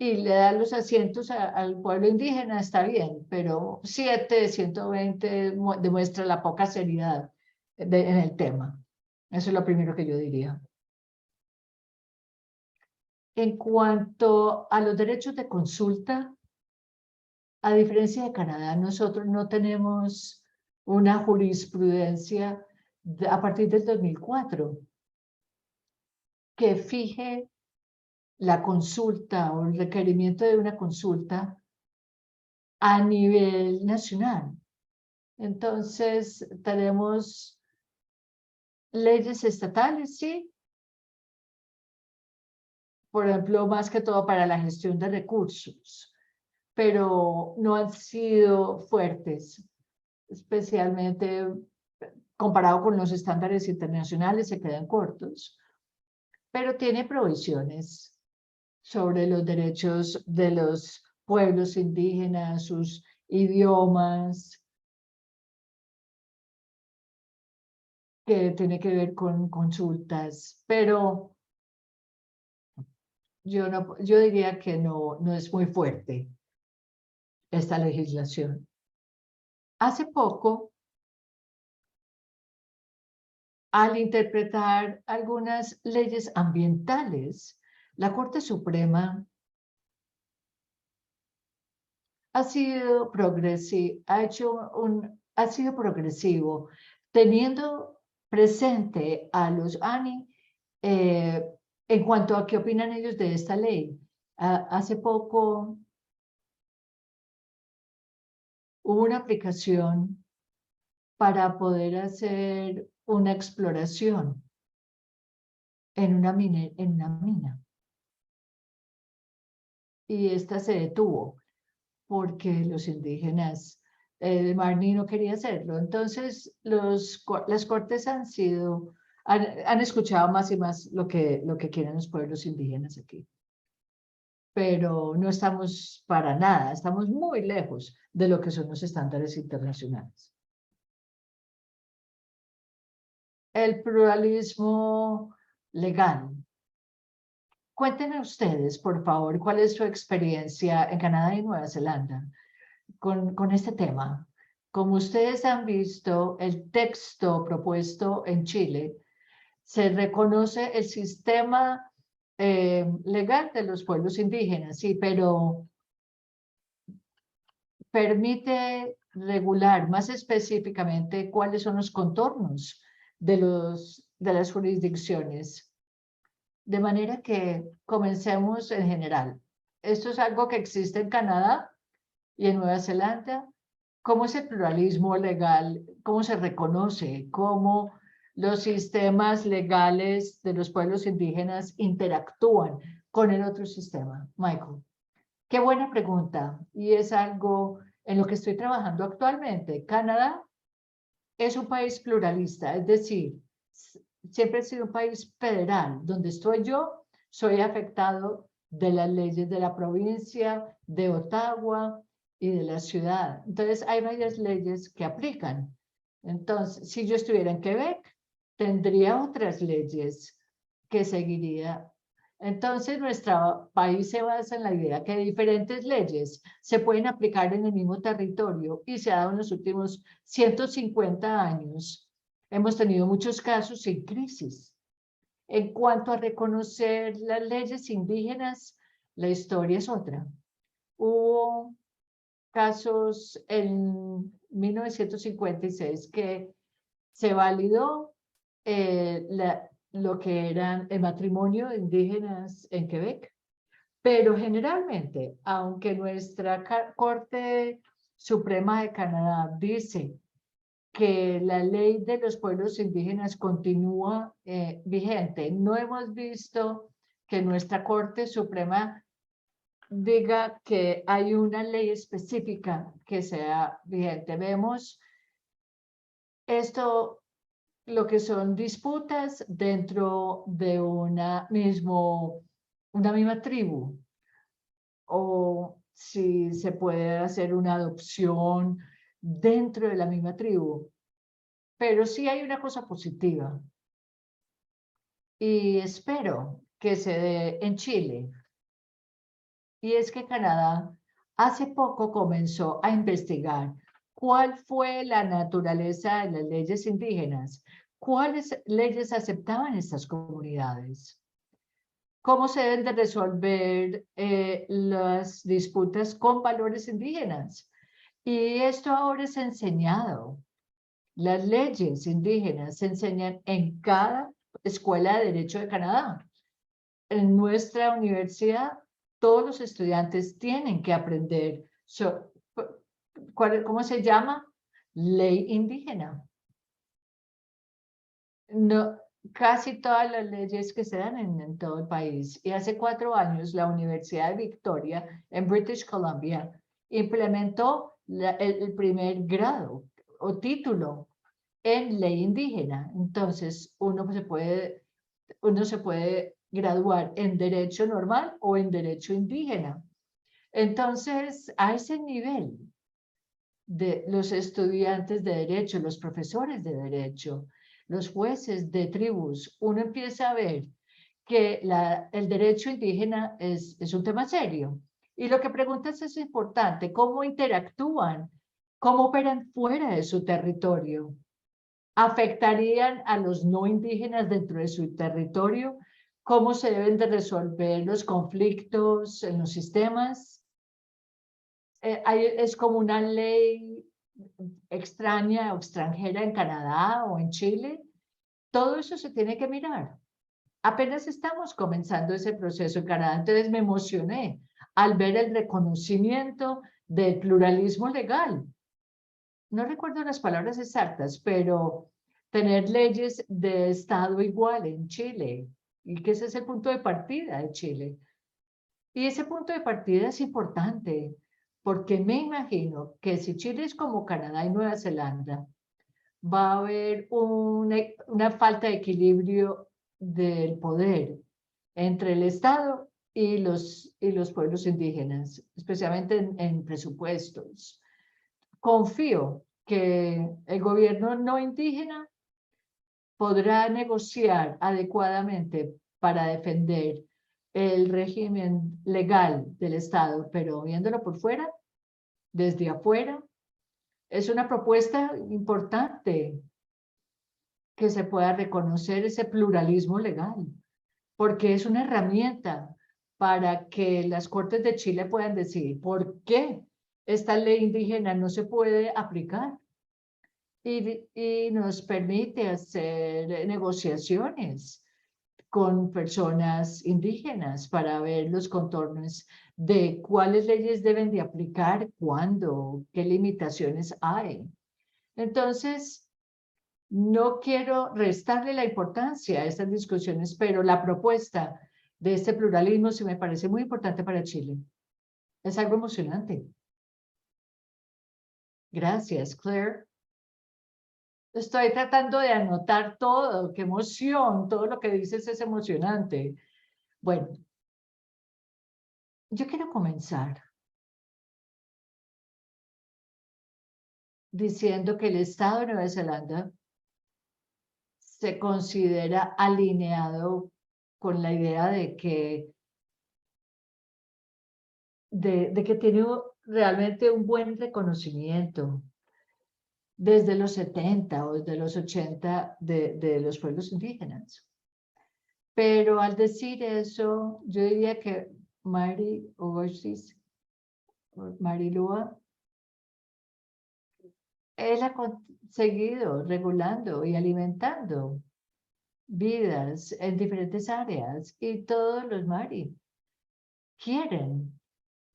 y le da los asientos al pueblo indígena, está bien, pero 7 de 120 demuestra la poca seriedad en el tema. Eso es lo primero que yo diría. En cuanto a los derechos de consulta, a diferencia de Canadá, nosotros no tenemos una jurisprudencia a partir del 2004 que fije la consulta o el requerimiento de una consulta a nivel nacional. Entonces, tenemos leyes estatales, sí, por ejemplo, más que todo para la gestión de recursos, pero no han sido fuertes, especialmente comparado con los estándares internacionales, se quedan cortos, pero tiene provisiones sobre los derechos de los pueblos indígenas, sus idiomas, que tiene que ver con consultas, pero yo diría que no es muy fuerte esta legislación. Hace poco, al interpretar algunas leyes ambientales, la Corte Suprema ha sido progresivo, teniendo presente a los ANI en cuanto a qué opinan ellos de esta ley. Hace poco hubo una aplicación para poder hacer una exploración en una mina. Y esta se detuvo porque los indígenas Marni no quería hacerlo. Entonces, las cortes han escuchado más y más lo que quieren los pueblos indígenas aquí. Pero no estamos para nada, estamos muy lejos de lo que son los estándares internacionales. El pluralismo legal. Cuéntenme ustedes, por favor, cuál es su experiencia en Canadá y Nueva Zelanda con este tema. Como ustedes han visto, el texto propuesto en Chile se reconoce el sistema legal de los pueblos indígenas, sí, pero permite regular más específicamente cuáles son los contornos de las jurisdicciones. De manera que comencemos en general. Esto es algo que existe en Canadá y en Nueva Zelanda. ¿Cómo es el pluralismo legal? ¿Cómo se reconoce? ¿Cómo los sistemas legales de los pueblos indígenas interactúan con el otro sistema? Michael, qué buena pregunta. Y es algo en lo que estoy trabajando actualmente. Canadá es un país pluralista, es decir, siempre ha sido un país federal. Donde estoy yo, soy afectado de las leyes de la provincia, de Ottawa y de la ciudad. Entonces, hay varias leyes que aplican. Entonces, si yo estuviera en Quebec, tendría otras leyes que seguiría. Entonces, nuestro país se basa en la idea que diferentes leyes se pueden aplicar en el mismo territorio y se ha dado en los últimos 150 años. Hemos tenido muchos casos sin crisis. En cuanto a reconocer las leyes indígenas, la historia es otra. Hubo casos en 1956 que se validó lo que eran el matrimonio de indígenas en Quebec, pero generalmente, aunque nuestra Corte Suprema de Canadá dice que la ley de los pueblos indígenas continúa vigente, no hemos visto que nuestra Corte Suprema diga que hay una ley específica que sea vigente. Vemos esto, lo que son disputas dentro de una misma tribu, o si se puede hacer una adopción dentro de la misma tribu. Pero sí hay una cosa positiva, y espero que se dé en Chile, y es que Canadá hace poco comenzó a investigar cuál fue la naturaleza de las leyes indígenas, cuáles leyes aceptaban estas comunidades, cómo se deben de resolver las disputas con valores indígenas. Y esto ahora es enseñado. Las leyes indígenas se enseñan en cada escuela de Derecho de Canadá. En nuestra universidad, todos los estudiantes tienen que aprender ¿cómo se llama? Ley indígena. No, casi todas las leyes que se dan en todo el país. Y hace 4 años, la Universidad de Victoria, en British Columbia, implementó el primer grado o título en ley indígena. Entonces, uno se puede graduar en derecho normal o en derecho indígena. Entonces, a ese nivel de los estudiantes de derecho, los profesores de derecho, los jueces de tribus, uno empieza a ver que el derecho indígena es un tema serio. Y lo que preguntas es importante: ¿cómo interactúan? ¿Cómo operan fuera de su territorio? ¿Afectarían a los no indígenas dentro de su territorio? ¿Cómo se deben de resolver los conflictos en los sistemas? Es como una ley extraña o extranjera en Canadá o en Chile. Todo eso se tiene que mirar. Apenas estamos comenzando ese proceso en Canadá, entonces me emocioné al ver el reconocimiento del pluralismo legal. No recuerdo las palabras exactas, pero tener leyes de Estado igual en Chile, y que ese es el punto de partida de Chile. Y ese punto de partida es importante, porque me imagino que si Chile es como Canadá y Nueva Zelanda, va a haber una falta de equilibrio del poder entre el Estado y los pueblos indígenas, especialmente en presupuestos. Confío que el gobierno no indígena podrá negociar adecuadamente para defender el régimen legal del Estado, pero viéndolo por fuera, desde afuera, es una propuesta importante que se pueda reconocer ese pluralismo legal, porque es una herramienta para que las Cortes de Chile puedan decidir por qué esta ley indígena no se puede aplicar y nos permite hacer negociaciones con personas indígenas para ver los contornos de cuáles leyes deben de aplicar, cuándo, qué limitaciones hay. Entonces, no quiero restarle la importancia a estas discusiones, pero la propuesta de este pluralismo sí me parece muy importante para Chile. Es algo emocionante. Gracias, Claire. Estoy tratando de anotar todo, qué emoción, todo lo que dices es emocionante. Bueno, yo quiero comenzar diciendo que el Estado de Nueva Zelanda se considera alineado con la idea de que tiene realmente un buen reconocimiento desde los 70 o desde los 80 de los pueblos indígenas. Pero al decir eso, yo diría que Mari Overseas, Marilúa, él ha conseguido regulando y alimentando vidas en diferentes áreas y todos los Mari quieren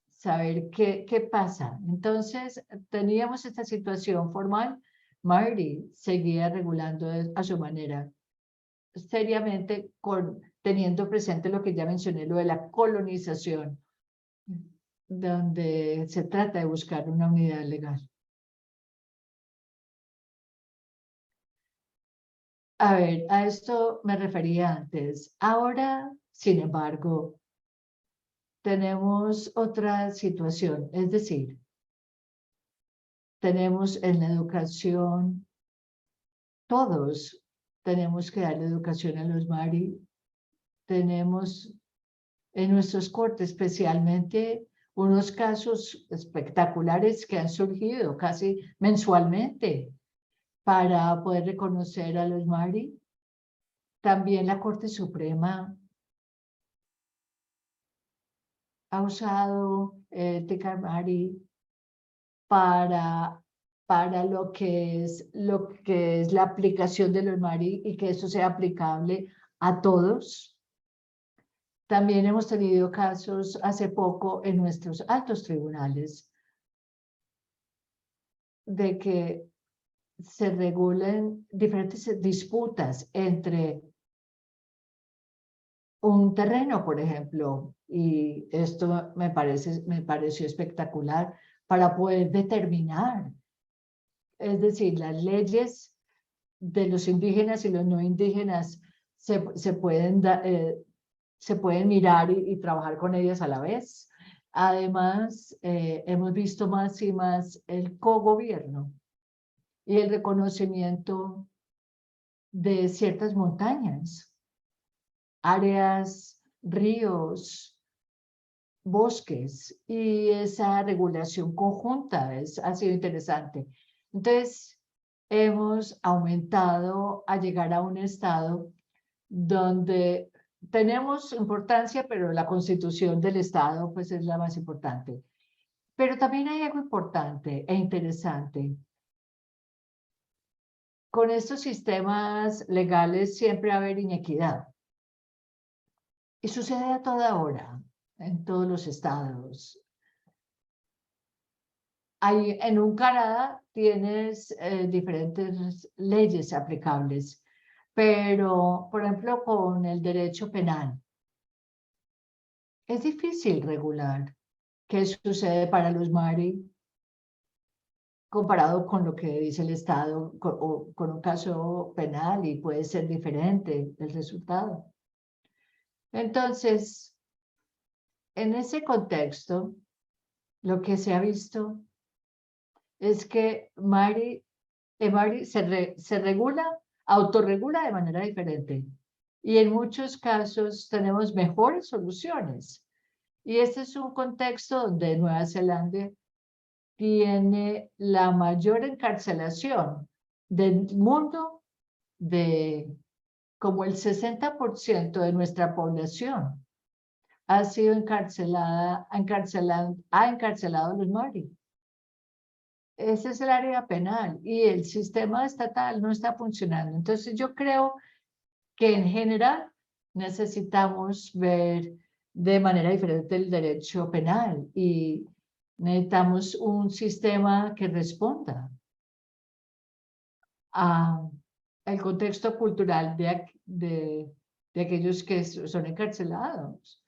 saber qué pasa. Entonces, teníamos esta situación formal. Marty seguía regulando a su manera, seriamente, teniendo presente lo que ya mencioné, lo de la colonización, donde se trata de buscar una unidad legal. A ver, a esto me refería antes. Ahora, sin embargo, tenemos otra situación, es decir, tenemos en la educación, todos tenemos que dar educación a los Mari, tenemos en nuestros cortes especialmente unos casos espectaculares que han surgido casi mensualmente para poder reconocer a los Mari. También la Corte Suprema ha usado el Tecamari para lo que es la aplicación de los Mari y que eso sea aplicable a todos. También hemos tenido casos hace poco en nuestros altos tribunales de que se regulen diferentes disputas entre un terreno, por ejemplo, y esto me pareció espectacular para poder determinar, es decir, las leyes de los indígenas y los no indígenas se pueden mirar y trabajar con ellas a la vez. Además, hemos visto más y más el cogobierno y el reconocimiento de ciertas montañas, áreas, ríos, bosques, y esa regulación conjunta ha sido interesante. Entonces, hemos aumentado a llegar a un estado donde tenemos importancia, pero la constitución del estado pues es la más importante. Pero también hay algo importante e interesante. Con estos sistemas legales siempre va a haber inequidad. Y sucede a toda hora, en todos los estados. En un Canadá tienes diferentes leyes aplicables, pero, por ejemplo, con el derecho penal, es difícil regular. qué sucede para los Mari comparado con lo que dice el Estado o con un caso penal, y puede ser diferente el resultado. Entonces, en ese contexto, lo que se ha visto es que Mari se regula, autorregula de manera diferente. Y en muchos casos tenemos mejores soluciones. Y este es un contexto donde Nueva Zelanda tiene la mayor encarcelación del mundo, de como el 60% de nuestra población ha sido encarcelada, ha encarcelado a los Maori. Ese es el área penal y el sistema estatal no está funcionando. Entonces yo creo que en general necesitamos ver de manera diferente el derecho penal y necesitamos un sistema que responda al contexto cultural de aquellos que son encarcelados.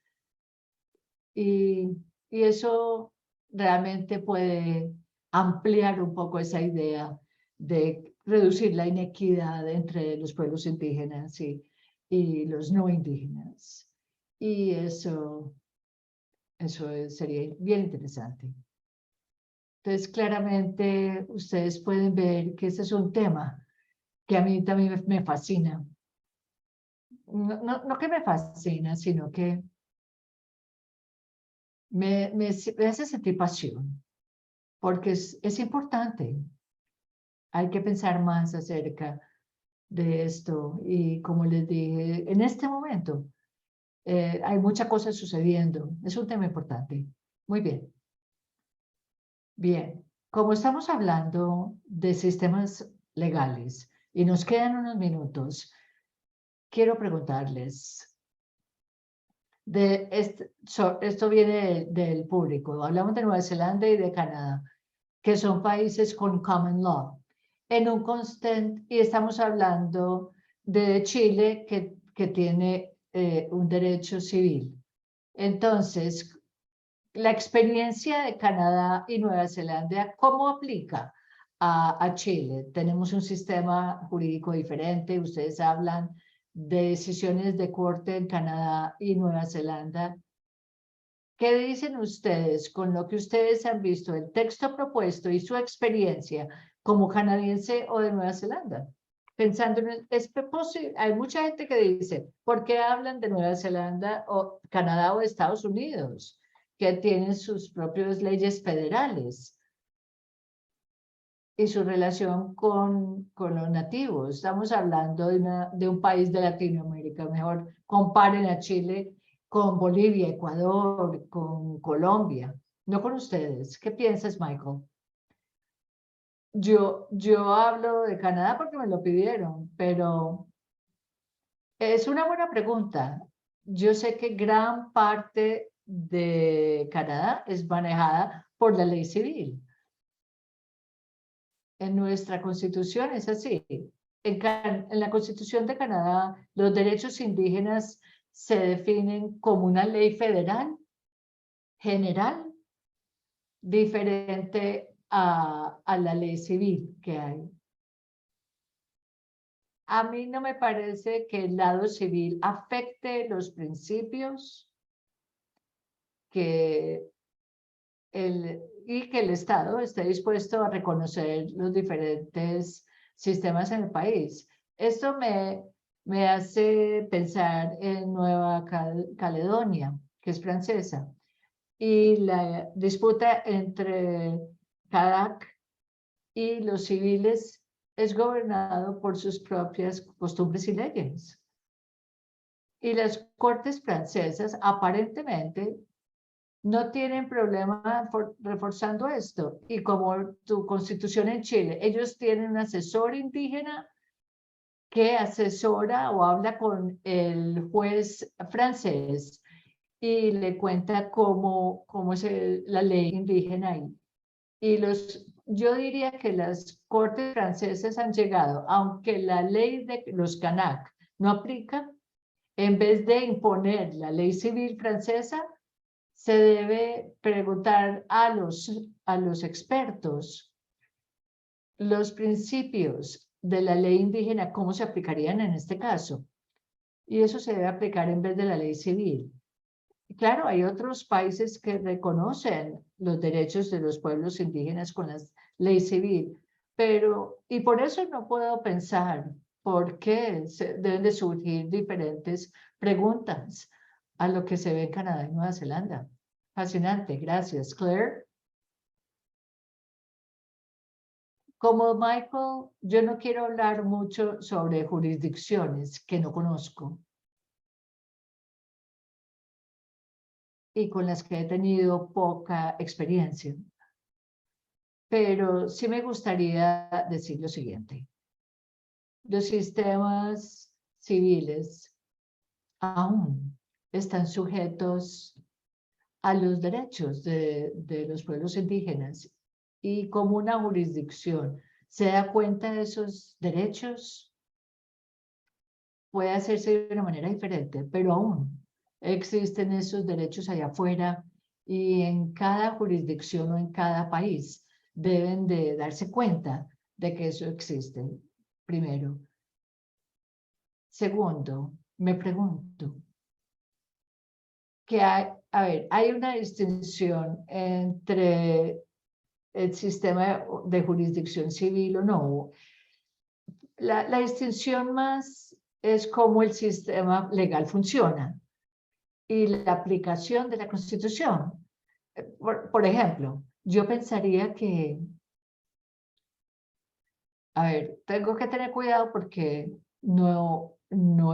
Y eso realmente puede ampliar un poco esa idea de reducir la inequidad entre los pueblos indígenas y los no indígenas. Y eso sería bien interesante. Entonces, claramente, ustedes pueden ver que ese es un tema que a mí también me fascina. No que me fascina, sino que me hace sentir pasión, porque es importante. Hay que pensar más acerca de esto. Y como les dije, en este momento hay muchas cosas sucediendo. Es un tema importante. Muy bien. Bien, como estamos hablando de sistemas legales y nos quedan unos minutos, quiero preguntarles, esto viene del público, hablamos de Nueva Zelanda y de Canadá, que son países con common law, y estamos hablando de Chile, que tiene un derecho civil. Entonces, la experiencia de Canadá y Nueva Zelanda, ¿cómo aplica a Chile? Tenemos un sistema jurídico diferente. Ustedes hablan de decisiones de corte en Canadá y Nueva Zelanda. ¿Qué dicen ustedes con lo que ustedes han visto, el texto propuesto y su experiencia como canadiense o de Nueva Zelanda? Pensando en es posible, hay mucha gente que dice, ¿por qué hablan de Nueva Zelanda o Canadá o Estados Unidos, que tienen sus propias leyes federales y su relación con los nativos? Estamos hablando de un país de Latinoamérica. Mejor comparen a Chile con Bolivia, Ecuador, con Colombia, no con ustedes. ¿Qué piensas, Michael? Yo hablo de Canadá porque me lo pidieron, pero es una buena pregunta. Yo sé que gran parte de Canadá es manejada por la ley civil. En nuestra constitución es así. En la constitución de Canadá, los derechos indígenas se definen como una ley federal general diferente a la ley civil que hay. A mí no me parece que el lado civil afecte los principios y que el Estado esté dispuesto a reconocer los diferentes sistemas en el país. Esto me hace pensar en Nueva Caledonia, que es francesa, y la disputa entre Cadac y los civiles es gobernado por sus propias costumbres y leyes. Y las cortes francesas aparentemente no tienen problema reforzando esto. Y como tu constitución en Chile, ellos tienen un asesor indígena que asesora o habla con el juez francés y le cuenta cómo es la ley indígena ahí. Y yo diría que las cortes francesas han llegado, aunque la ley de los Kanak no aplica, en vez de imponer la ley civil francesa, se debe preguntar a los expertos los principios de la ley indígena, cómo se aplicarían en este caso. Y eso se debe aplicar en vez de la ley civil. Claro, hay otros países que reconocen los derechos de los pueblos indígenas con la ley civil, pero, y por eso no puedo pensar por qué deben de surgir diferentes preguntas a lo que se ve en Canadá y Nueva Zelanda. Fascinante, gracias. Claire. Como Michael, yo no quiero hablar mucho sobre jurisdicciones que no conozco y con las que he tenido poca experiencia. Pero sí me gustaría decir lo siguiente. Los sistemas civiles aún están sujetos a los derechos de los pueblos indígenas y como una jurisdicción se da cuenta de esos derechos, puede hacerse de una manera diferente, pero aún existen esos derechos allá afuera y en cada jurisdicción o en cada país deben de darse cuenta de que eso existe, primero. Segundo, me pregunto, que hay una distinción entre el sistema de jurisdicción civil o no. La distinción más es cómo el sistema legal funciona y la aplicación de la Constitución. Por ejemplo, yo pensaría que, tengo que tener cuidado porque no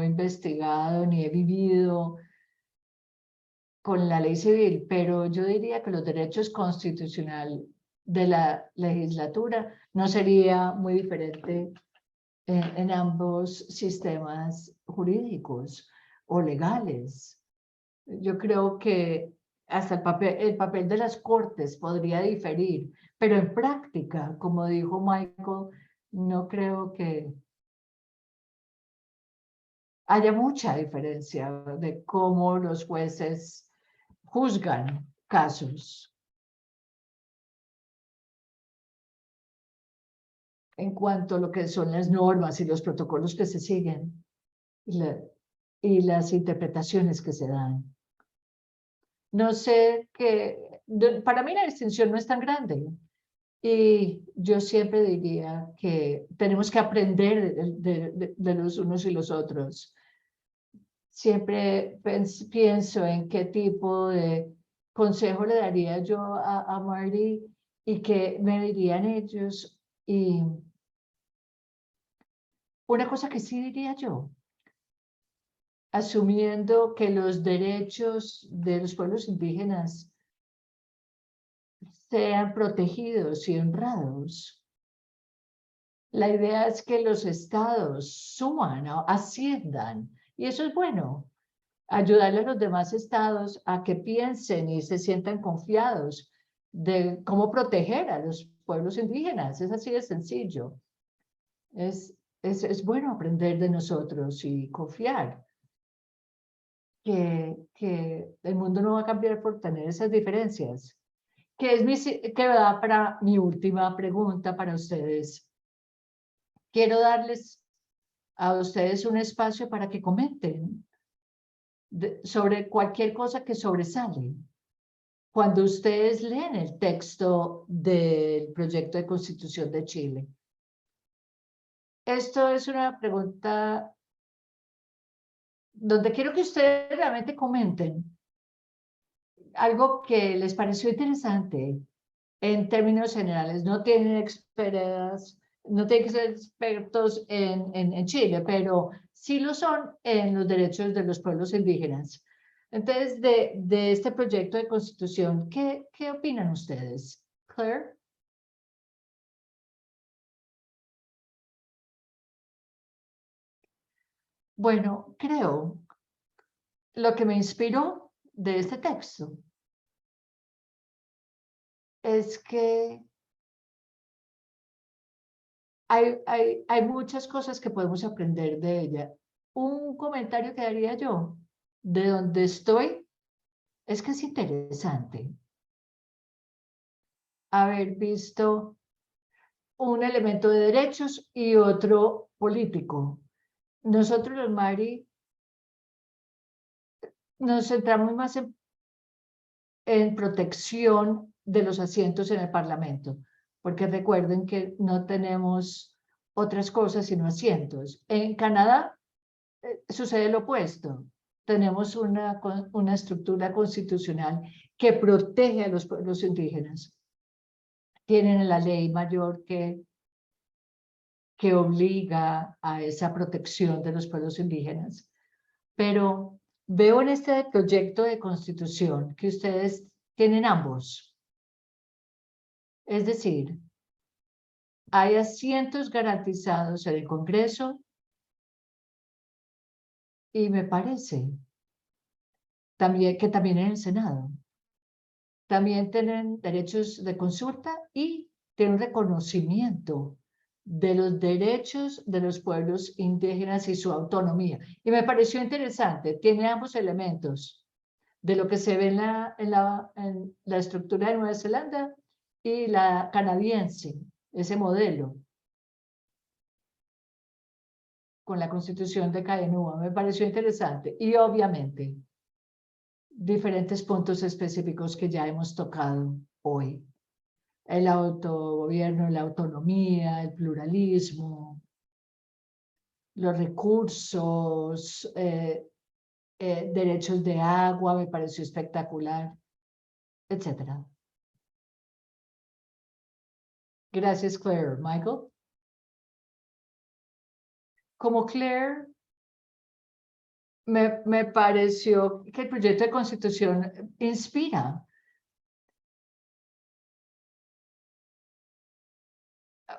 he investigado ni he vivido con la ley civil, pero yo diría que los derechos constitucionales de la legislatura no sería muy diferente en ambos sistemas jurídicos o legales. Yo creo que hasta el papel de las cortes podría diferir, pero en práctica, como dijo Michael, no creo que haya mucha diferencia de cómo los jueces juzgan casos. En cuanto a lo que son las normas y los protocolos que se siguen y las interpretaciones que se dan. No sé para mí la distinción no es tan grande y yo siempre diría que tenemos que aprender de los unos y los otros. Siempre pienso en qué tipo de consejo le daría yo a Marty y qué me dirían ellos. Y una cosa que sí diría yo, asumiendo que los derechos de los pueblos indígenas sean protegidos y honrados. La idea es que los estados suman, asciendan, y eso es bueno. Ayudarle a los demás estados a que piensen y se sientan confiados de cómo proteger a los pueblos indígenas. Es así de sencillo. Es bueno aprender de nosotros y confiar que el mundo no va a cambiar por tener esas diferencias. Que va para mi última pregunta para ustedes. Quiero darles a ustedes un espacio para que comenten sobre cualquier cosa que sobresale. Cuando ustedes leen el texto del proyecto de Constitución de Chile. Esto es una pregunta donde quiero que ustedes realmente comenten algo que les pareció interesante en términos generales. No tienen expertos, no tienen que ser expertos en Chile, pero sí lo son en los derechos de los pueblos indígenas. Entonces, de este proyecto de constitución, ¿qué opinan ustedes? Claire. Bueno, creo lo que me inspiró de este texto es que hay muchas cosas que podemos aprender de ella. Un comentario que daría yo, de donde estoy, Es que es interesante haber visto un elemento de derechos y otro político. Nosotros los Mari nos centramos más en protección de los asientos en el Parlamento, porque recuerden que no tenemos otras cosas sino asientos. En Canadá sucede lo opuesto. Tenemos una estructura constitucional que protege a los pueblos indígenas. Tienen la ley mayor que obliga a esa protección de los pueblos indígenas. Pero veo en este proyecto de constitución que ustedes tienen ambos. Es decir, hay asientos garantizados en el Congreso y me parece también que también en el Senado. También tienen derechos de consulta y tienen reconocimiento de los derechos de los pueblos indígenas y su autonomía. Y me pareció interesante, tiene ambos elementos de lo que se ve en la estructura de Nueva Zelanda y la canadiense, ese modelo, con la constitución de Kainua, me pareció interesante. Y obviamente, diferentes puntos específicos que ya hemos tocado hoy. El autogobierno, la autonomía, el pluralismo, los recursos, derechos de agua, me pareció espectacular, etcétera. Gracias, Claire. Michael. Como Claire, me pareció que el proyecto de constitución inspira.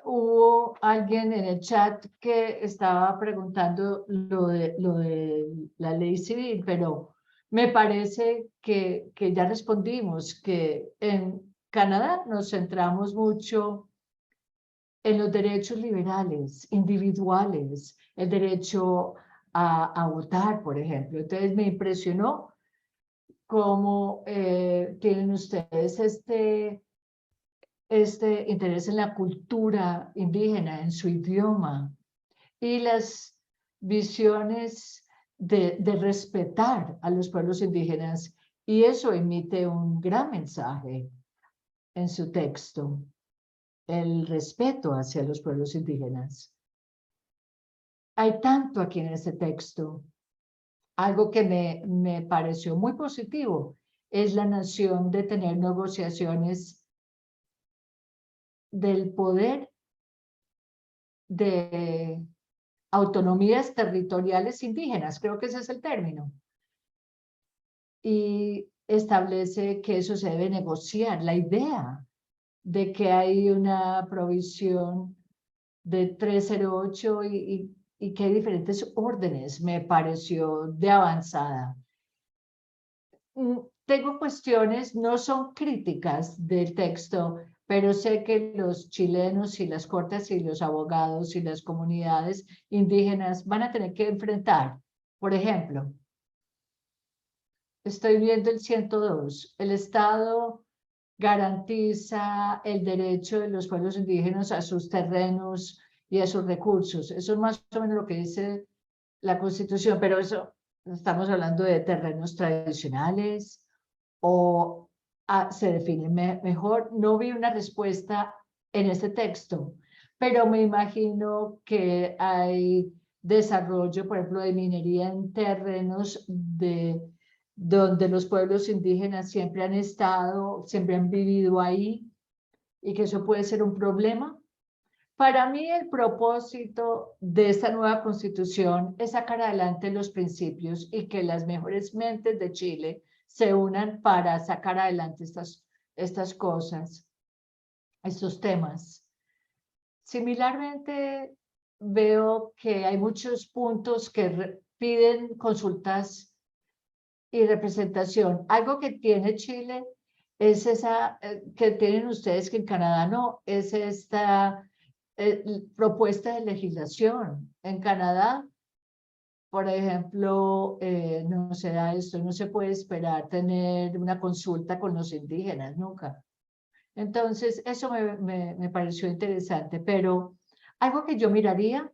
Hubo alguien en el chat que estaba preguntando lo de la ley civil, pero me parece que ya respondimos que en Canadá nos centramos mucho en los derechos liberales, individuales, el derecho a votar, por ejemplo. Entonces me impresionó cómo tienen ustedes este interés en la cultura indígena, en su idioma, y las visiones de respetar a los pueblos indígenas. Y eso emite un gran mensaje en su texto, el respeto hacia los pueblos indígenas. Hay tanto aquí en este texto. Algo que me pareció muy positivo es la noción de tener negociaciones del poder de autonomías territoriales indígenas, creo que ese es el término, y establece que eso se debe negociar. La idea de que hay una provisión de 308 y que hay diferentes órdenes, me pareció de avanzada. Tengo cuestiones, no son críticas del texto, pero sé que los chilenos y las cortes y los abogados y las comunidades indígenas van a tener que enfrentar. Por ejemplo, estoy viendo el 102. El Estado garantiza el derecho de los pueblos indígenas a sus terrenos y a sus recursos. Eso es más o menos lo que dice la Constitución, pero eso estamos hablando de terrenos tradicionales o se define mejor. No vi una respuesta en este texto, pero me imagino que hay desarrollo, por ejemplo, de minería en terrenos donde los pueblos indígenas siempre han estado, siempre han vivido ahí, y que eso puede ser un problema. Para mí el propósito de esta nueva constitución es sacar adelante los principios y que las mejores mentes de Chile se unan para sacar adelante estas cosas, estos temas. Similarmente, veo que hay muchos puntos que piden consultas y representación. Algo que tiene Chile es esa, que tienen ustedes que en Canadá no, es esta propuesta de legislación. En Canadá por ejemplo, no se da esto, no se puede esperar tener una consulta con los indígenas, nunca. Entonces, eso me pareció interesante, pero algo que yo miraría,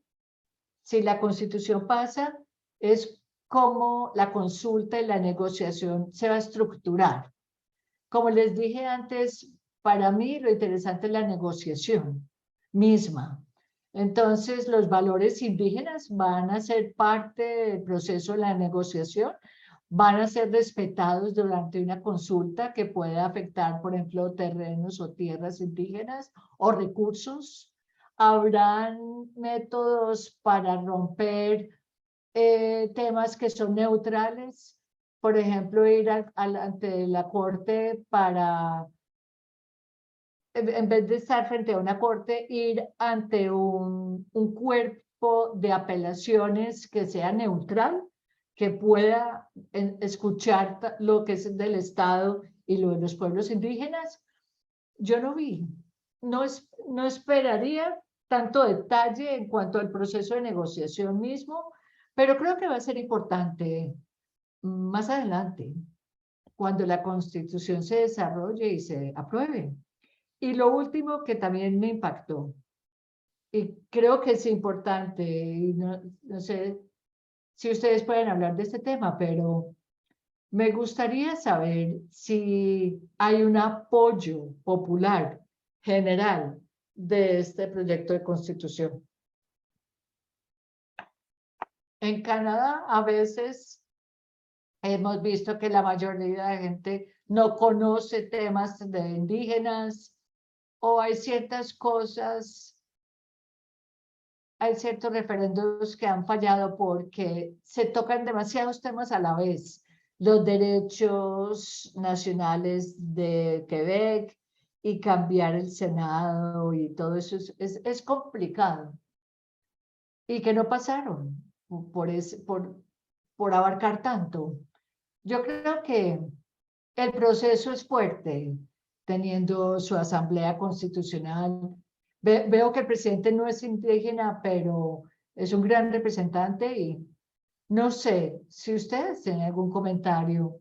si la Constitución pasa, es cómo la consulta y la negociación se va a estructurar. Como les dije antes, para mí lo interesante es la negociación misma. Entonces, los valores indígenas van a ser parte del proceso de la negociación, van a ser respetados durante una consulta que pueda afectar, por ejemplo, terrenos o tierras indígenas o recursos. Habrán métodos para romper temas que son neutrales, por ejemplo, ir ante la corte para, en vez de estar frente a una corte, ir ante un cuerpo de apelaciones que sea neutral, que pueda escuchar lo que es del Estado y lo de los pueblos indígenas. Yo no vi, no esperaría tanto detalle en cuanto al proceso de negociación mismo, pero creo que va a ser importante más adelante, cuando la Constitución se desarrolle y se apruebe. Y lo último que también me impactó, y creo que es importante, y no sé si ustedes pueden hablar de este tema, pero me gustaría saber si hay un apoyo popular general de este proyecto de Constitución. En Canadá, a veces hemos visto que la mayoría de gente no conoce temas de indígenas, o hay ciertas cosas, hay ciertos referendos que han fallado porque se tocan demasiados temas a la vez. Los derechos nacionales de Quebec y cambiar el Senado y todo eso es complicado. Y que no pasaron por abarcar tanto. Yo creo que el proceso es fuerte, teniendo su asamblea constitucional. Veo que el presidente no es indígena, pero es un gran representante y no sé si ustedes tienen algún comentario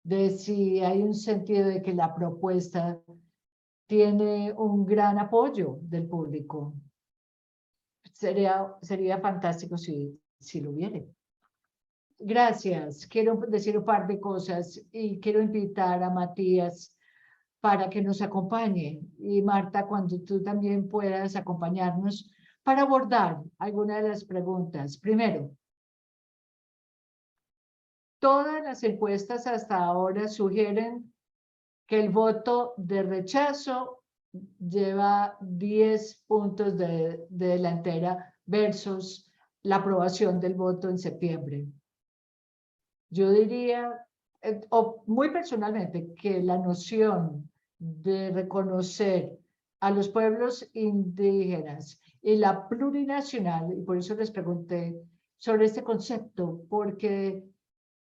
de si hay un sentido de que la propuesta tiene un gran apoyo del público. Sería fantástico si lo hubiera. Gracias. Quiero decir un par de cosas y quiero invitar a Matías para que nos acompañe. Y Marta, cuando tú también puedas acompañarnos para abordar algunas de las preguntas. Primero, todas las encuestas hasta ahora sugieren que el voto de rechazo lleva 10 puntos de delantera versus la aprobación del voto en septiembre. Yo diría, o muy personalmente, que la noción de reconocer a los pueblos indígenas y la plurinacional, y por eso les pregunté sobre este concepto, porque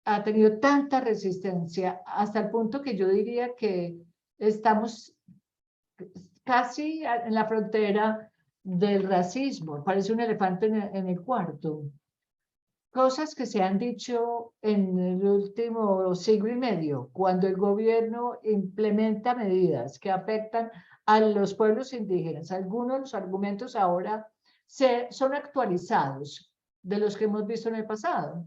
ha tenido tanta resistencia hasta el punto que yo diría que estamos casi en la frontera del racismo, parece un elefante en el cuarto. Cosas que se han dicho en el último siglo y medio, cuando el gobierno implementa medidas que afectan a los pueblos indígenas. Algunos de los argumentos ahora son actualizados de los que hemos visto en el pasado,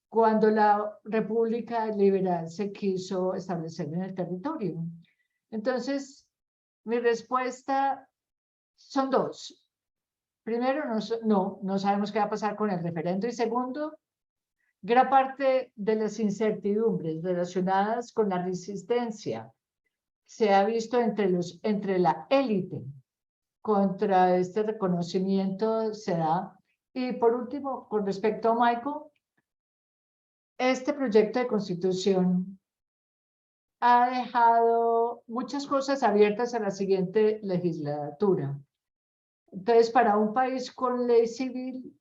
cuando la República Liberal se quiso establecer en el territorio. Entonces, mi respuesta son dos. Primero, no sabemos qué va a pasar con el referendo. Y segundo, gran parte de las incertidumbres relacionadas con la resistencia se ha visto entre la élite contra este reconocimiento se da. Y por último, con respecto a Michael, este proyecto de constitución ha dejado muchas cosas abiertas a la siguiente legislatura. Entonces, para un país con ley civil,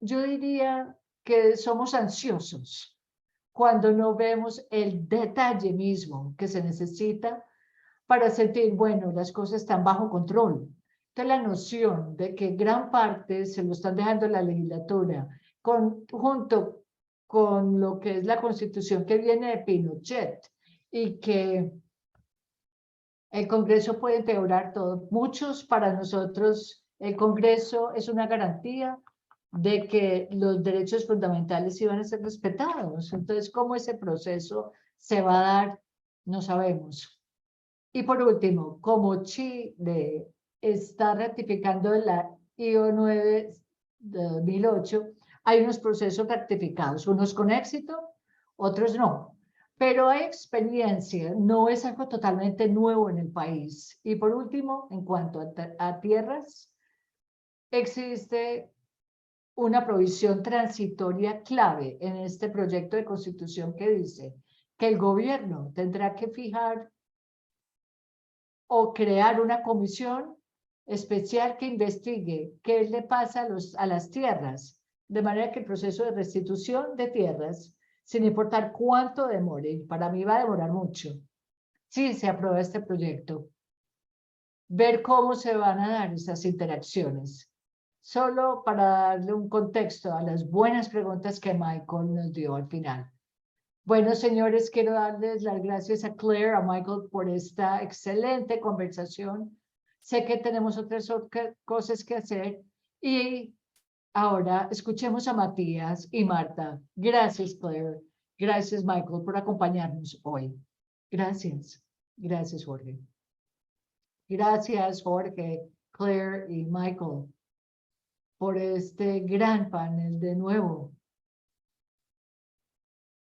yo diría que somos ansiosos cuando no vemos el detalle mismo que se necesita para sentir, bueno, las cosas están bajo control. Entonces, la noción de que gran parte se lo están dejando la legislatura junto con lo que es la constitución que viene de Pinochet y que el Congreso puede empeorar todo. Para nosotros, el Congreso es una garantía de que los derechos fundamentales iban a ser respetados. Entonces, ¿cómo ese proceso se va a dar? No sabemos. Y por último, como Chile está ratificando la IO 9 de 2008, hay unos procesos ratificados, unos con éxito, otros no. Pero hay experiencia, no es algo totalmente nuevo en el país. Y por último, en cuanto a tierras, existe una provisión transitoria clave en este proyecto de constitución que dice que el gobierno tendrá que fijar o crear una comisión especial que investigue qué le pasa a las tierras, de manera que el proceso de restitución de tierras, sin importar cuánto demore, para mí va a demorar mucho, si se aprueba este proyecto, ver cómo se van a dar esas interacciones. Solo para darle un contexto a las buenas preguntas que Michael nos dio al final. Bueno, señores, quiero darles las gracias a Claire, a Michael, por esta excelente conversación. Sé que tenemos otras cosas que hacer y ahora escuchemos a Matías y Marta. Gracias, Claire. Gracias, Michael, por acompañarnos hoy. Gracias. Gracias, Jorge. Gracias, Jorge, Claire y Michael, por este gran panel de nuevo.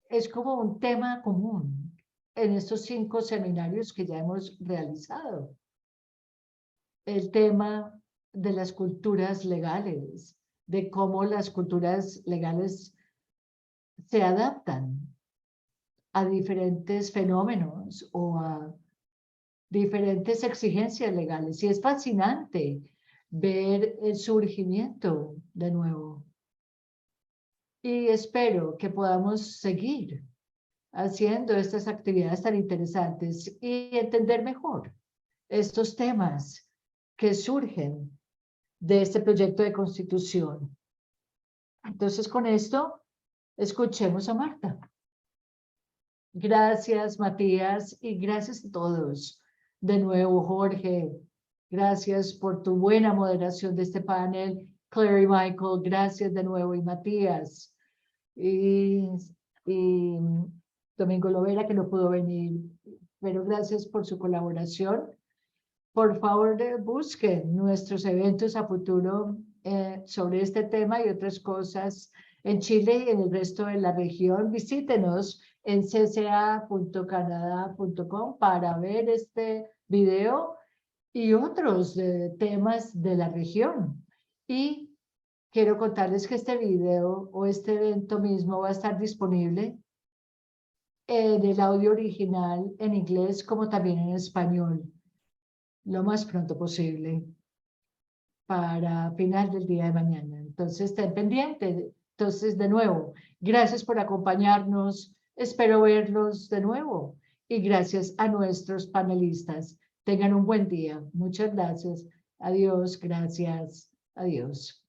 Es como un tema común en estos 5 seminarios que ya hemos realizado. El tema de las culturas legales, de cómo las culturas legales se adaptan a diferentes fenómenos o a diferentes exigencias legales. Y es fascinante ver el surgimiento de nuevo. Y espero que podamos seguir haciendo estas actividades tan interesantes y entender mejor estos temas que surgen de este proyecto de constitución. Entonces, con esto, escuchemos a Marta. Gracias, Matías, y gracias a todos. De nuevo, Jorge, gracias por tu buena moderación de este panel. Claire y Michael, gracias de nuevo, y Matías. Y Domingo Lovera, que no pudo venir, pero gracias por su colaboración. Por favor, busquen nuestros eventos a futuro sobre este tema y otras cosas en Chile y en el resto de la región. Visítenos en cca.canadá.com para ver este video y otros temas de la región. Y quiero contarles que este video o este evento mismo va a estar disponible en el audio original en inglés como también en español lo más pronto posible para final del día de mañana. Entonces, estén pendientes. Entonces, de nuevo, gracias por acompañarnos. Espero verlos de nuevo. Y gracias a nuestros panelistas. Tengan un buen día. Muchas gracias. Adiós. Gracias. Adiós.